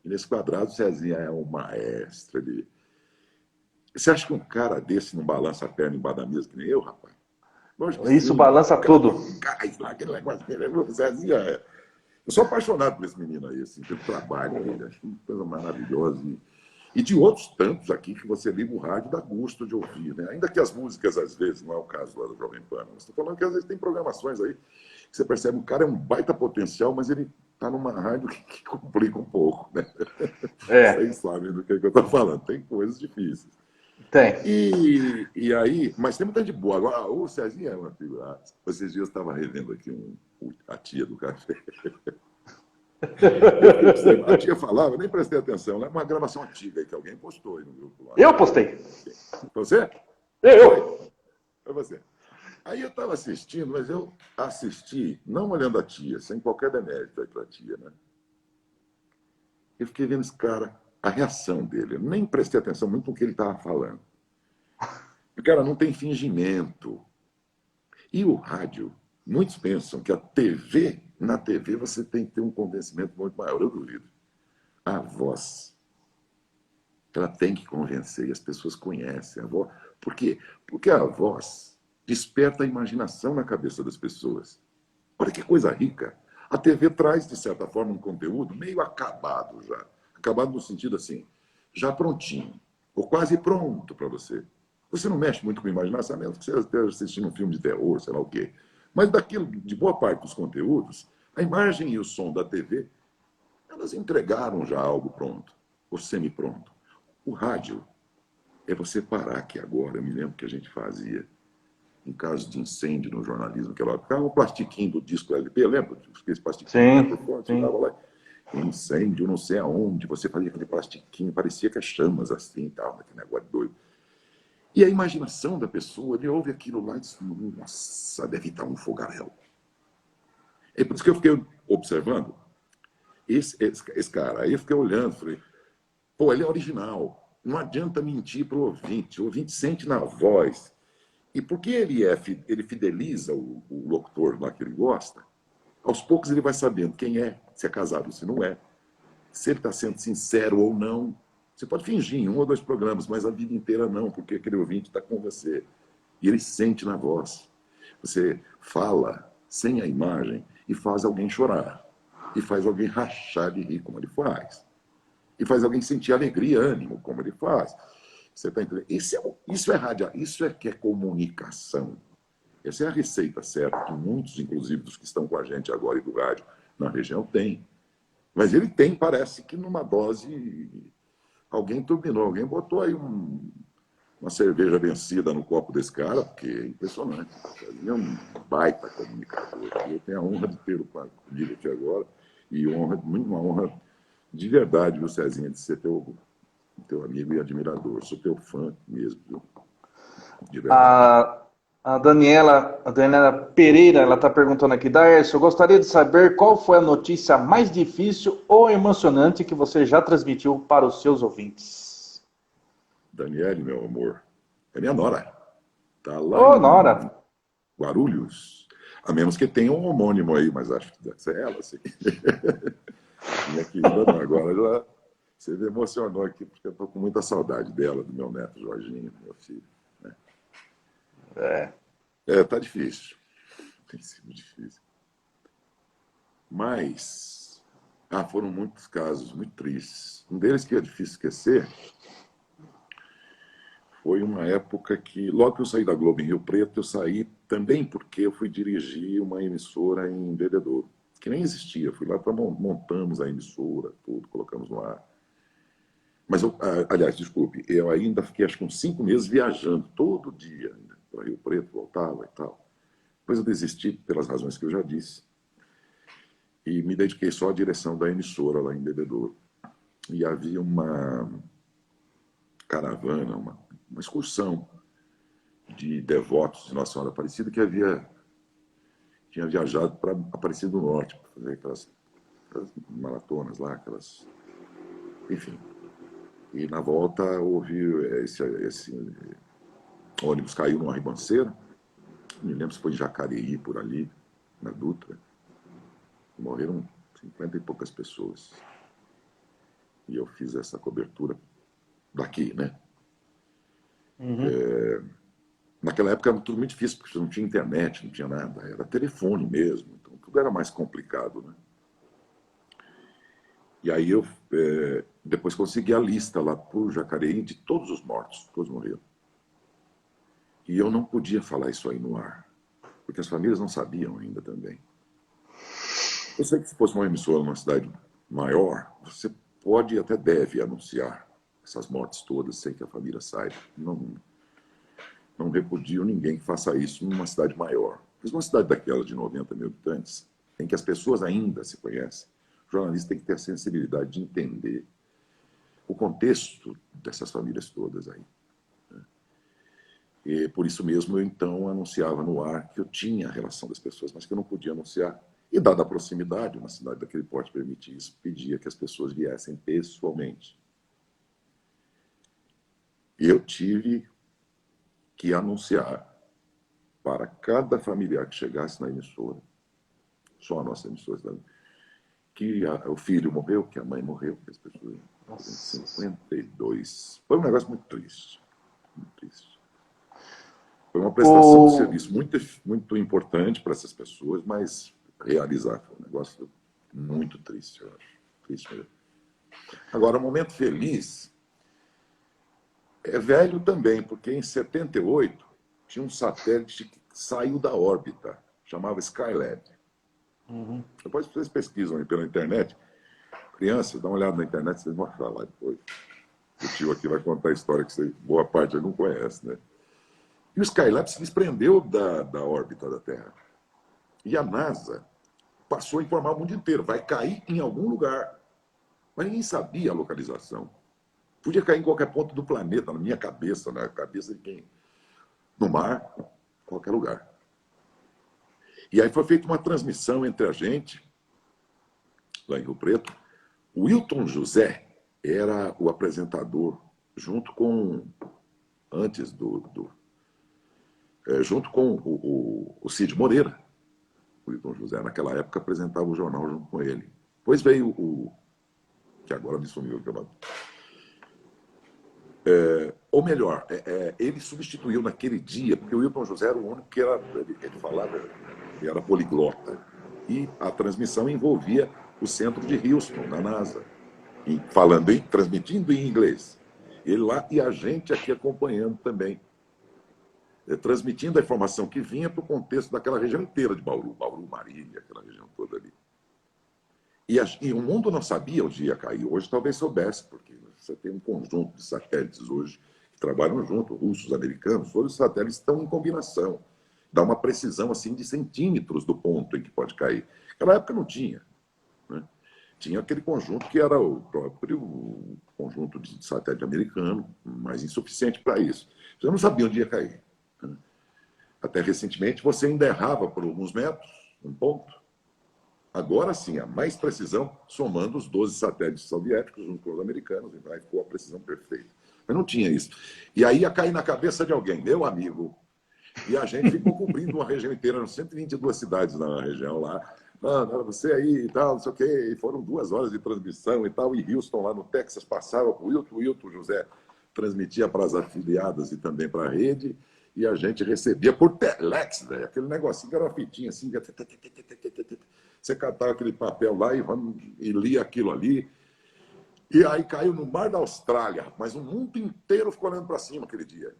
E nesse quadrado, o Cezinha é um maestro. Você acha que um cara desse não balança a perna embaixo da mesa que nem eu, rapaz? Isso balança tudo. Lá, aquele negócio dele. O Cezinha Eu sou apaixonado por esse menino aí, assim, pelo trabalho dele. Acho uma coisa maravilhosa. E de outros tantos aqui que você liga o rádio, dá gosto de ouvir, né? Ainda que as músicas, às vezes, não é o caso lá do Jovem Pan. Estou falando que às vezes tem programações aí que você percebe o cara é um baita potencial, mas ele está numa rádio que complica um pouco, né? Vocês sabem do que eu estou falando. Tem coisas difíceis. Tem. E aí, mas tem muita gente boa. Agora, o Cezinha é uma figura. Esses dias eu estava revendo aqui a tia do café. A tia falava, nem prestei atenção. É uma gravação antiga que alguém postou aí no grupo lá. Eu postei. Você? Eu. Foi você. Aí eu estava assistindo, mas eu assisti, não olhando a tia, sem qualquer demérito aí para a tia, né? Eu fiquei vendo esse cara, a reação dele. Eu nem prestei atenção muito no que ele estava falando. O cara não tem fingimento. E o rádio, muitos pensam que na TV você tem que ter um convencimento muito maior. Eu duvido. A voz, ela tem que convencer, e as pessoas conhecem a voz. Por quê? Porque a voz desperta a imaginação na cabeça das pessoas. Olha que coisa rica. A TV traz, de certa forma, um conteúdo meio acabado já. Acabado no sentido assim, já prontinho, ou quase pronto para você. Você não mexe muito com a imaginação, mesmo que você esteja assistindo um filme de terror, sei lá o quê. Mas daquilo, de boa parte dos conteúdos, a imagem e o som da TV, elas entregaram já algo pronto, ou semi-pronto. O rádio é você parar aqui agora. Eu me lembro que a gente fazia, em caso de incêndio no jornalismo, que ela ficava o plastiquinho do disco LP, lembra? Esse plastiquinho por fora, ficava lá. Incêndio, não sei aonde, você fazia aquele plastiquinho, parecia que as chamas assim e tal, aquele negócio doido. E a imaginação da pessoa, ele ouve aquilo lá e diz, nossa, deve estar um fogaréu. É por isso que eu fiquei observando esse cara. Aí eu fiquei olhando, falei, pô, ele é original. Não adianta mentir para o ouvinte sente na voz. E porque ele fideliza o locutor lá que ele gosta, aos poucos ele vai sabendo quem é, se é casado ou se não é, se ele está sendo sincero ou não. Você pode fingir em 1 ou 2 programas, mas a vida inteira não, porque aquele ouvinte está com você. E ele sente na voz. Você fala sem a imagem e faz alguém chorar. E faz alguém rachar de rir, como ele faz. E faz alguém sentir alegria, ânimo, como ele faz. Você está entendendo? Isso é rádio, isso é que é comunicação. Essa é a receita certa que muitos, inclusive, dos que estão com a gente agora e do rádio na região, têm. Mas ele tem, parece que numa dose, alguém turbinou, alguém botou aí uma cerveja vencida no copo desse cara, porque é impressionante. Ele é um baita comunicador. Eu tenho a honra de tê-lo comigo aqui agora, e uma honra de verdade, viu, Cezinha, de ser teu amigo e admirador. Sou teu fã mesmo, viu? De verdade. A Daniela Pereira, ela está perguntando aqui, Daércio, eu gostaria de saber qual foi a notícia mais difícil ou emocionante que você já transmitiu para os seus ouvintes. Daniele, meu amor, é minha nora. Tá lá Ô, em Nora. Guarulhos. A menos que tenha um homônimo aí, mas acho que deve ser ela, sim. Minha querida, não, agora já você me emocionou aqui, porque eu estou com muita saudade dela, do meu neto Jorginho, do meu filho. Né? Tá difícil. Tem sido difícil. Mas, foram muitos casos muito tristes. Um deles que é difícil esquecer foi uma época que, logo que eu saí da Globo em Rio Preto, eu saí também porque eu fui dirigir uma emissora em Bebedouro, que nem existia. Fui lá para montamos a emissora, tudo, colocamos no ar. Mas, aliás, desculpe, eu ainda fiquei acho que uns 5 meses viajando todo dia para Rio Preto, voltava e tal. Depois eu desisti pelas razões que eu já disse e me dediquei só à direção da emissora lá em Bebedouro. E havia uma caravana, uma excursão de devotos de Nossa Senhora Aparecida que tinha viajado para Aparecida do Norte, para fazer aquelas maratonas lá, enfim. E na volta houve esse ônibus caiu numa ribanceira, me lembro se foi em Jacareí, por ali, na Dutra, e morreram 50 e poucas pessoas. E eu fiz essa cobertura daqui, né? Naquela época era tudo muito difícil, porque não tinha internet, não tinha nada, era telefone mesmo, então tudo era mais complicado, né? E aí eu depois consegui a lista lá por Jacareí de todos os mortos, todos morreram. E eu não podia falar isso aí no ar, porque as famílias não sabiam ainda também. Eu sei que se fosse uma emissora numa cidade maior, você pode e até deve anunciar essas mortes todas sem que a família saiba. Não repudio ninguém que faça isso numa cidade maior. Mas uma cidade daquela de 90 mil habitantes, em que as pessoas ainda se conhecem, o jornalista tem que ter a sensibilidade de entender o contexto dessas famílias todas aí. E por isso mesmo eu então anunciava no ar que eu tinha a relação das pessoas, mas que eu não podia anunciar. E dada a proximidade, uma cidade daquele porte permitia isso, pedia que as pessoas viessem pessoalmente. E eu tive que anunciar para cada familiar que chegasse na emissora, só a nossa emissora, que o filho morreu, que a mãe morreu, que as pessoas... Nossa. 52. Foi um negócio muito triste. Muito triste. Foi uma prestação de serviço muito, muito importante para essas pessoas, mas realizar foi um negócio muito triste, eu acho. Triste mesmo. Agora, um momento feliz é velho também, porque em 78 tinha um satélite que saiu da órbita, chamava Skylab. Depois vocês pesquisam aí pela internet. Criança, dá uma olhada na internet, vocês vão achar lá depois. O tio aqui vai contar a história que boa parte não conhece, né? E o Skylab se desprendeu da órbita da Terra. E a NASA passou a informar o mundo inteiro. Vai cair em algum lugar. Mas ninguém sabia a localização. Podia cair em qualquer ponto do planeta, na minha cabeça, na cabeça de quem? No mar, qualquer lugar. E aí foi feita uma transmissão entre a gente, lá em Rio Preto. O Wilton José era o apresentador, junto com junto com o Cid Moreira. O Wilton José, naquela época, apresentava o jornal junto com ele. Depois veio que agora me sumiu, Ou melhor, ele substituiu naquele dia, porque o Wilton José era o único que ele falava, ele era poliglota. E a transmissão envolvia o centro de Houston, na NASA, transmitindo em inglês. Ele lá e a gente aqui acompanhando também, transmitindo a informação que vinha para o contexto daquela região inteira de Bauru, Marília, aquela região toda ali. E o mundo não sabia onde ia cair. Hoje talvez soubesse, porque você tem um conjunto de satélites hoje que trabalham junto, russos, americanos, todos os satélites estão em combinação. Dá uma precisão assim de centímetros do ponto em que pode cair. Naquela época não tinha. Né? Tinha aquele conjunto que era o próprio conjunto de satélite americano, mas insuficiente para isso. Você não sabia onde ia cair. Né? Até recentemente você ainda errava por alguns metros, um ponto. Agora sim, há mais precisão, somando os 12 satélites soviéticos junto com os americanos, e aí ficou a precisão perfeita. Mas não tinha isso. E aí ia cair na cabeça de alguém, meu amigo. E a gente ficou cobrindo uma região inteira, 122 cidades na região lá. Não, você aí e tal, não sei o quê. E foram 2 horas de transmissão e tal. E Houston, lá no Texas, passava para o Wilton José transmitia para as afiliadas e também para a rede. E a gente recebia por telex, velho, aquele negocinho que era uma fitinha assim. Você catava aquele papel lá e lia aquilo ali. E aí caiu no mar da Austrália, mas o mundo inteiro ficou olhando para cima aquele dia.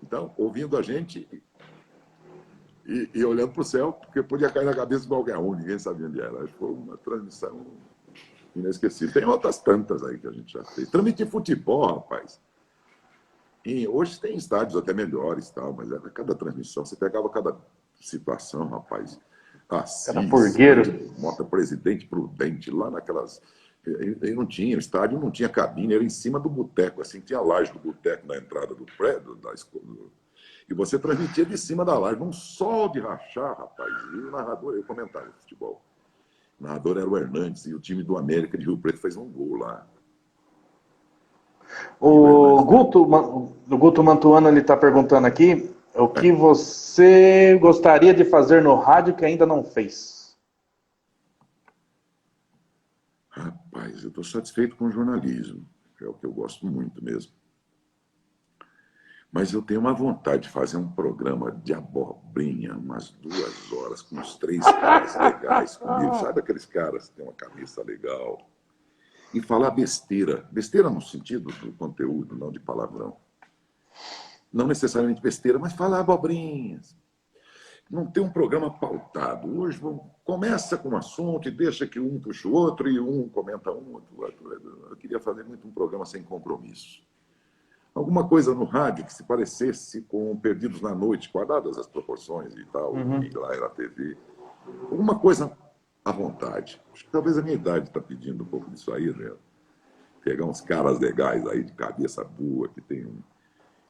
Então, ouvindo a gente e olhando para o céu, porque podia cair na cabeça de qualquer um, ninguém sabia onde era. Foi uma transmissão inesquecível. Tem outras tantas aí que a gente já fez. Transmitir futebol, rapaz. E hoje tem estádios até melhores, tal, mas era cada transmissão, você pegava cada situação, rapaz. Era purgueiro. Mota Presidente Prudente, lá naquelas... Ele não tinha, o estádio não tinha cabine, era em cima do boteco, assim, tinha a laje do boteco na entrada do prédio, da escola. E você transmitia de cima da laje, num sol de rachar, rapaz. E o narrador, eu comentava o futebol. O narrador era o Hernandes, e o time do América de Rio Preto fez um gol lá. O Guto Mantuano ele está perguntando aqui o que você gostaria de fazer no rádio que ainda não fez. Rapaz, eu estou satisfeito com o jornalismo, que é o que eu gosto muito mesmo. Mas eu tenho uma vontade de fazer um programa de abobrinha, umas 2 horas, com uns 3 caras legais comigo. Sabe aqueles caras que têm uma cabeça legal? E falar besteira. Besteira no sentido do conteúdo, não de palavrão. Não necessariamente besteira, mas falar abobrinhas. Não ter um programa pautado. Hoje começa com um assunto e deixa que um puxa o outro e um comenta um, outro. Eu queria fazer muito um programa sem compromisso. Alguma coisa no rádio que se parecesse com Perdidos na Noite, guardadas as proporções e tal, e lá era a TV. Alguma coisa à vontade. Acho que talvez a minha idade está pedindo um pouco disso aí, né? Pegar uns caras legais aí, de cabeça boa, que tem um...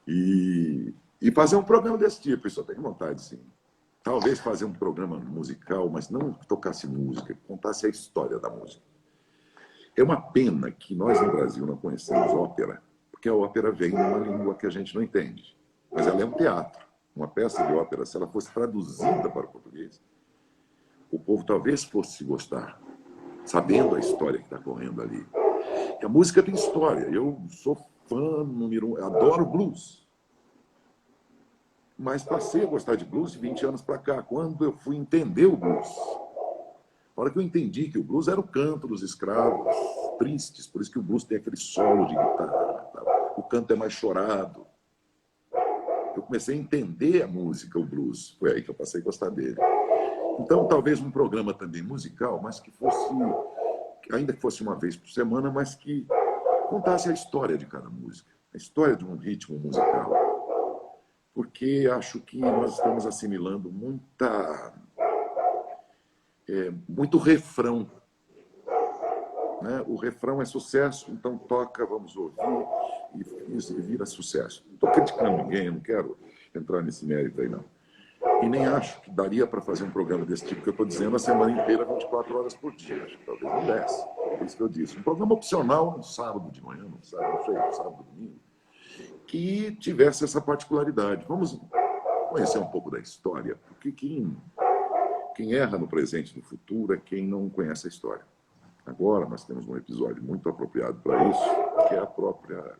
E fazer um programa desse tipo, isso eu tenho vontade, sim. Talvez fazer um programa musical, mas não que tocasse música, que contasse a história da música. É uma pena que nós no Brasil não conhecemos ópera, porque a ópera vem numa língua que a gente não entende. Mas ela é um teatro. Uma peça de ópera, se ela fosse traduzida para o português, o povo talvez fosse gostar, sabendo a história que está correndo ali. E a música tem história. Eu sou fã número 1, adoro blues. Mas passei a gostar de blues de 20 anos para cá, quando eu fui entender o blues. Na hora que eu entendi que o blues era o canto dos escravos tristes, por isso que o blues tem aquele solo de guitarra, o canto é mais chorado. Eu comecei a entender a música, o blues. Foi aí que eu passei a gostar dele. Então, talvez um programa também musical, mas que fosse, ainda que fosse uma vez por semana, mas que contasse a história de cada música, a história de um ritmo musical. Porque acho que nós estamos assimilando muito refrão. Né? O refrão é sucesso, então toca, vamos ouvir, e vira sucesso. Não estou criticando ninguém, não quero entrar nesse mérito aí, não. E nem acho que daria para fazer um programa desse tipo que eu estou dizendo a semana inteira, 24 horas por dia. Acho que talvez não desse. É isso que eu disse. Um programa opcional no sábado de manhã, no sábado, domingo, que tivesse essa particularidade. Vamos conhecer um pouco da história, porque quem erra no presente e no futuro é quem não conhece a história. Agora nós temos um episódio muito apropriado para isso, que é a própria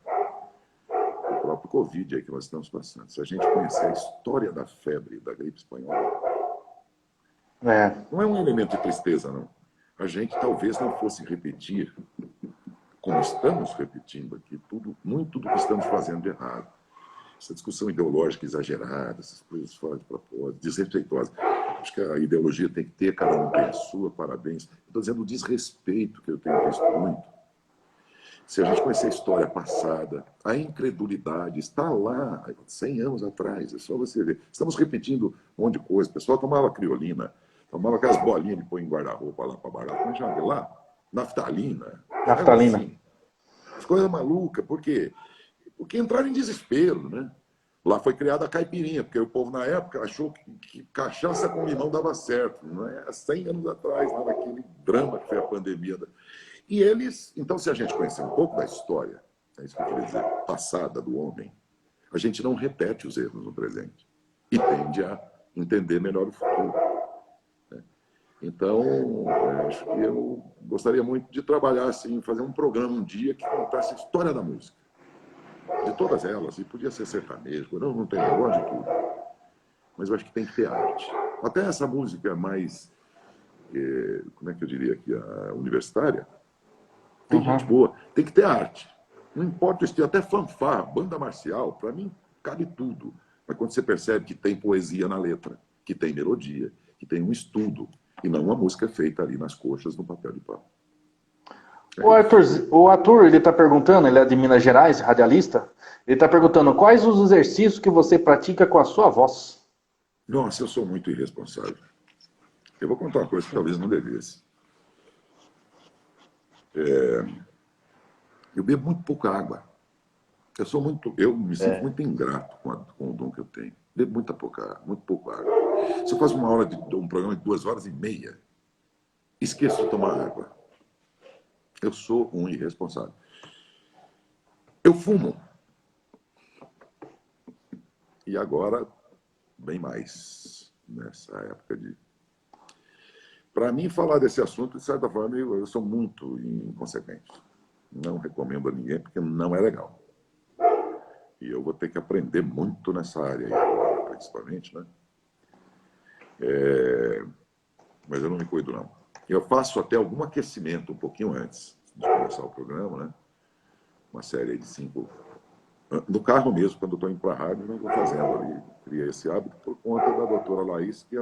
próprio Covid aí que nós estamos passando. Se a gente conhecer a história da febre, da gripe espanhola, não é um elemento de tristeza, não. A gente talvez não fosse repetir, como estamos repetindo aqui, muito do que estamos fazendo de errado. Essa discussão ideológica exagerada, essas coisas fora de propósito, desrespeitosas. Acho que a ideologia tem que ter, cada um tem a sua, parabéns. Estou dizendo o desrespeito que eu tenho visto muito. Se a gente conhecer a história passada, a incredulidade está lá, 100 anos atrás, é só você ver. Estamos repetindo um monte de coisa. O pessoal tomava criolina, tomava aquelas bolinhas de pôr em guarda-roupa lá para barato. Como já viu lá? Naftalina. Naftalina. Assim. As coisas malucas. Por quê? Porque entraram em desespero, né? Lá foi criada a caipirinha, porque o povo na época achou que cachaça com limão dava certo. Não é? Há 100 anos atrás, lá naquele drama que foi a pandemia. E eles, então, se a gente conhecer um pouco da história, é isso que eu queria dizer, passada do homem, a gente não repete os erros no presente e tende a entender melhor o futuro. Né? Então, eu acho que eu gostaria muito de trabalhar assim, fazer um programa um dia que contasse a história da música. De todas elas, e podia ser sertanejo, não tem negócio de tudo. Mas eu acho que tem que ter arte. Até essa música mais, como é que eu diria aqui, a universitária, tem gente boa, tem que ter arte. Não importa o estilo, até fanfarra, banda marcial, para mim cabe tudo. Mas quando você percebe que tem poesia na letra, que tem melodia, que tem um estudo, e não uma música feita ali nas coxas no papel de pau. O Arthur, ele está perguntando, ele é de Minas Gerais, radialista, ele está perguntando quais os exercícios que você pratica com a sua voz. Nossa, eu sou muito irresponsável. Eu vou contar uma coisa que talvez não devesse. Eu bebo muito pouca água. Eu me sinto muito ingrato com o dom que eu tenho. Bebo muito pouca água. Se eu faço um programa de 2 horas e meia, esqueço de tomar água. Eu sou um irresponsável. Eu fumo. E agora, bem mais, nessa época de... Para mim, falar desse assunto, de certa forma, eu sou muito inconsequente. Não recomendo a ninguém, porque não é legal. E eu vou ter que aprender muito nessa área aí agora, principalmente, né? Mas eu não me cuido, não. Eu faço até algum aquecimento um pouquinho antes de começar o programa, né? Uma série de 5... No carro mesmo, quando eu estou indo para a rádio, eu vou fazendo ali. Criei esse hábito por conta da doutora Laís, que é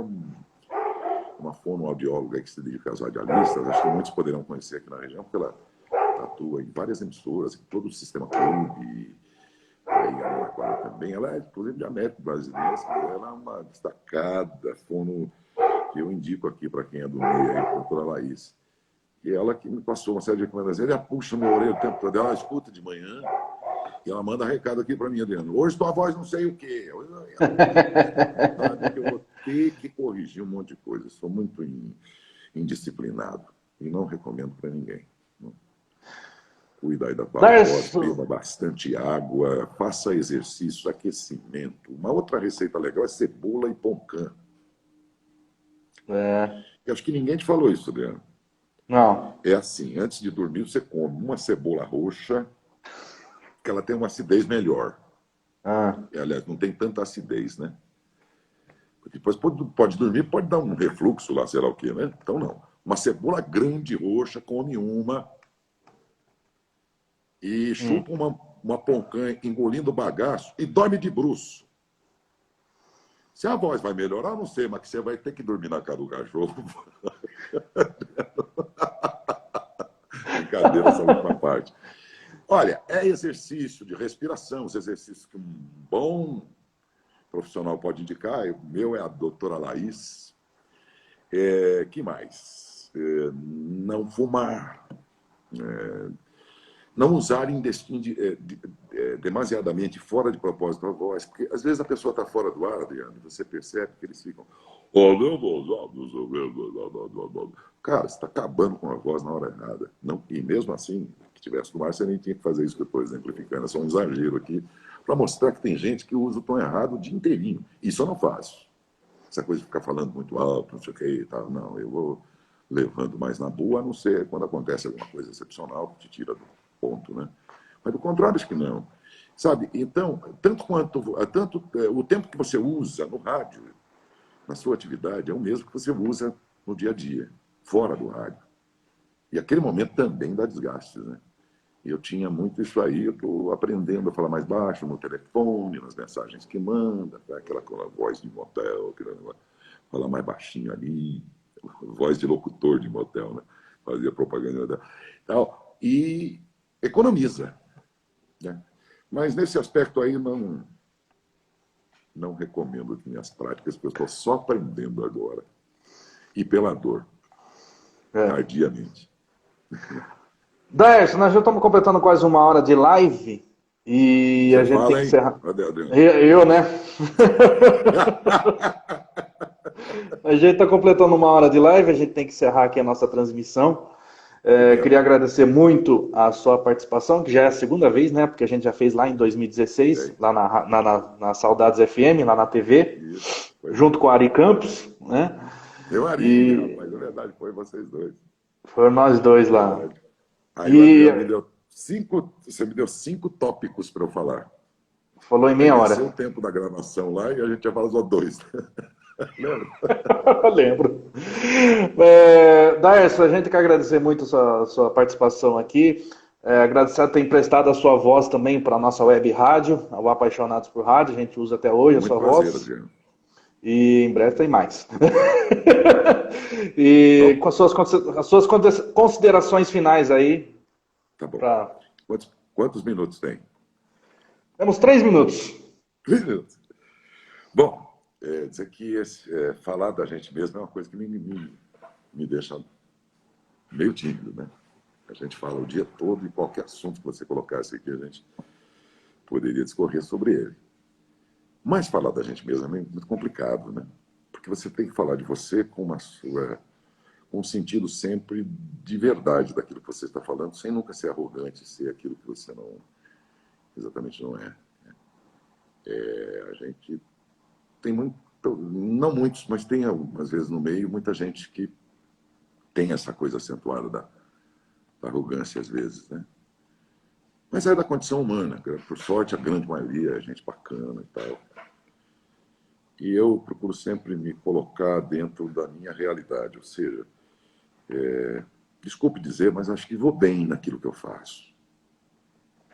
uma fonoaudióloga que se dedica aos radialistas. Acho que muitos poderão conhecer aqui na região, porque ela atua em várias emissoras, em todo o sistema clube, aí em Araraquara também. Ela é, inclusive, de América Brasileira. Ela é uma destacada fono que eu indico aqui para quem é do meio, aí, a doutora Laís. E ela que me passou uma série de recomendações. Ela puxa meu orelha o tempo todo. Ela escuta de manhã e ela manda recado aqui para mim, Adriano. Hoje tua voz não sei o quê. Eu vou ter que corrigir um monte de coisa. Sou muito indisciplinado e não recomendo para ninguém. Cuida aí da tua voz, beba bastante água, faça exercício, aquecimento. Uma outra receita legal é cebola e poncã. Eu acho que ninguém te falou isso, Adriano. Não. É assim, antes de dormir você come uma cebola roxa, que ela tem uma acidez melhor. Aliás, não tem tanta acidez, né? Depois pode dormir, pode dar um refluxo lá, sei lá o quê, né? Então não. Uma cebola grande, roxa, come uma e chupa uma poncã engolindo bagaço e dorme de bruço. Se a voz vai melhorar, eu não sei, mas que você vai ter que dormir na cara do cachorro. Brincadeira, essa última parte. Olha, é exercício de respiração, os exercícios que um bom profissional pode indicar. O meu é a doutora Laís. Que mais? Não fumar. Não usar demasiadamente fora de propósito a voz, porque às vezes a pessoa está fora do ar, Adriano, e você percebe que eles ficam... Cara, você está acabando com a voz na hora errada. Não, e mesmo assim, que tivesse no ar, você nem tinha que fazer isso que eu estou exemplificando. É só um exagero aqui, para mostrar que tem gente que usa o tom errado o dia inteirinho. Isso eu não faço. Essa coisa de ficar falando muito alto, não sei o que e tal, não. Eu vou levando mais na boa, a não ser quando acontece alguma coisa excepcional que te tira do ponto, né? Mas do contrário, acho que não. Sabe? Então, o tempo que você usa no rádio, na sua atividade, é o mesmo que você usa no dia a dia, fora do rádio. E aquele momento também dá desgaste, né? E eu tinha muito isso aí, eu estou aprendendo a falar mais baixo no telefone, nas mensagens que manda, tá? Aquela voz de motel, falar mais baixinho ali, voz de locutor de motel, né? Fazia propaganda tal. E economiza, né? Mas nesse aspecto aí não recomendo as minhas práticas, porque eu estou só aprendendo agora. E pela dor, tardiamente. Daércio, nós já estamos completando quase 1 hora de live e Você a gente tem fala, que hein? encerrar. Cadê, Adriano? Eu, né? A gente está completando 1 hora de live, a gente tem que encerrar aqui a nossa transmissão. Queria agradecer muito a sua participação, que já é a segunda vez, né? Porque a gente já fez lá em 2016, lá na Saudades FM, lá na TV, junto com a Ari Campos, né? Eu, Ari, rapaz, na verdade foi vocês dois. Foram nós dois lá. Aí o Adriano me deu você me deu 5 tópicos para eu falar. Falou em meia hora. Aí o tempo da gravação lá e a gente já fala só 2. Lembra? Lembro. Daércio, a gente quer agradecer muito a sua participação aqui. Agradecer por ter emprestado a sua voz também para a nossa web rádio, o Apaixonados por Rádio. A gente usa até hoje Muito a sua prazer, voz. Adriano. E em breve tem mais. E com as suas considerações finais aí. Tá bom. Pra... Quantos minutos tem? Temos 3 minutos. 3 minutos. Bom, dizer que falar da gente mesmo é uma coisa que me deixa meio tímido, né? A gente fala o dia todo e qualquer assunto que você colocasse aqui, a gente poderia discorrer sobre ele. Mas falar da gente mesmo é muito complicado, né? Porque você tem que falar de você com um sentido sempre de verdade daquilo que você está falando, sem nunca ser arrogante, ser aquilo que você exatamente não é. A gente tem não muitos, mas tem algumas vezes no meio muita gente que tem essa coisa acentuada da arrogância às vezes, né? Mas é da condição humana. Por sorte, a grande maioria é gente bacana e tal. E eu procuro sempre me colocar dentro da minha realidade, ou seja, desculpe dizer, mas acho que vou bem naquilo que eu faço.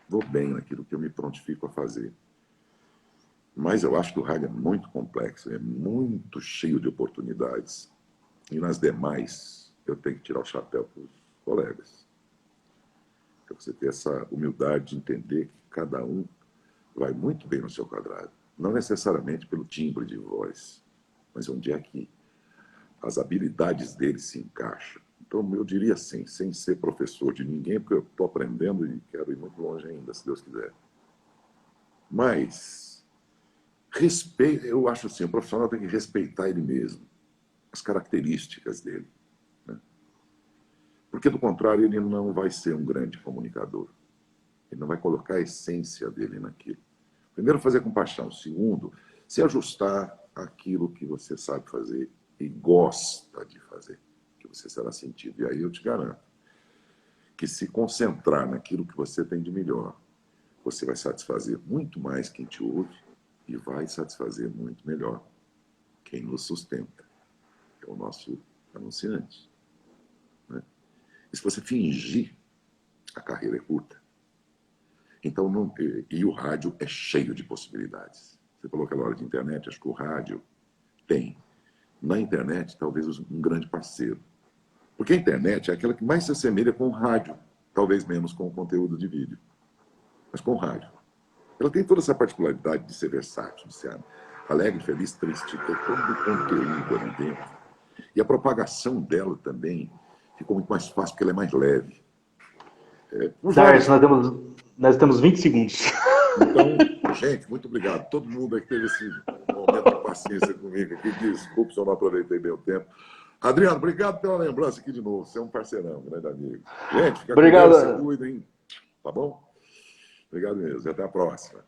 Vou bem naquilo que eu me prontifico a fazer. Mas eu acho que o rádio é muito complexo, é muito cheio de oportunidades. E nas demais, eu tenho que tirar o chapéu para os colegas. Para você ter essa humildade de entender que cada um vai muito bem no seu quadrado. Não necessariamente pelo timbre de voz, mas onde é que as habilidades dele se encaixam. Então, eu diria assim, sem ser professor de ninguém, porque eu estou aprendendo e quero ir muito longe ainda, se Deus quiser. Mas, eu acho assim, o profissional tem que respeitar ele mesmo, as características dele. Né? Porque, do contrário, ele não vai ser um grande comunicador. Ele não vai colocar a essência dele naquilo. Primeiro, fazer com paixão. Segundo, se ajustar àquilo que você sabe fazer e gosta de fazer, que você será sentido. E aí eu te garanto que se concentrar naquilo que você tem de melhor, você vai satisfazer muito mais quem te ouve e vai satisfazer muito melhor quem nos sustenta, que é o nosso anunciante. Né? E se você fingir, a carreira é curta. Então, e o rádio é cheio de possibilidades. Você falou aquela hora de internet, acho que o rádio tem, na internet, talvez um grande parceiro. Porque a internet é aquela que mais se assemelha com o rádio, talvez menos com o conteúdo de vídeo, mas com o rádio. Ela tem toda essa particularidade de ser versátil, de ser alegre, feliz, triste, ter todo o conteúdo ali dentro. E a propagação dela também ficou muito mais fácil, porque ela é mais leve. Daércio, nós temos 20 segundos. Então, gente, muito obrigado. Todo mundo aí que teve esse momento de paciência comigo aqui. Desculpe se eu não aproveitei bem o tempo. Adriano, obrigado pela lembrança aqui de novo. Você é um parceirão, um grande amigo. Gente, fica obrigado. Com Deus, se cuidem. Tá bom? Obrigado mesmo. E até a próxima.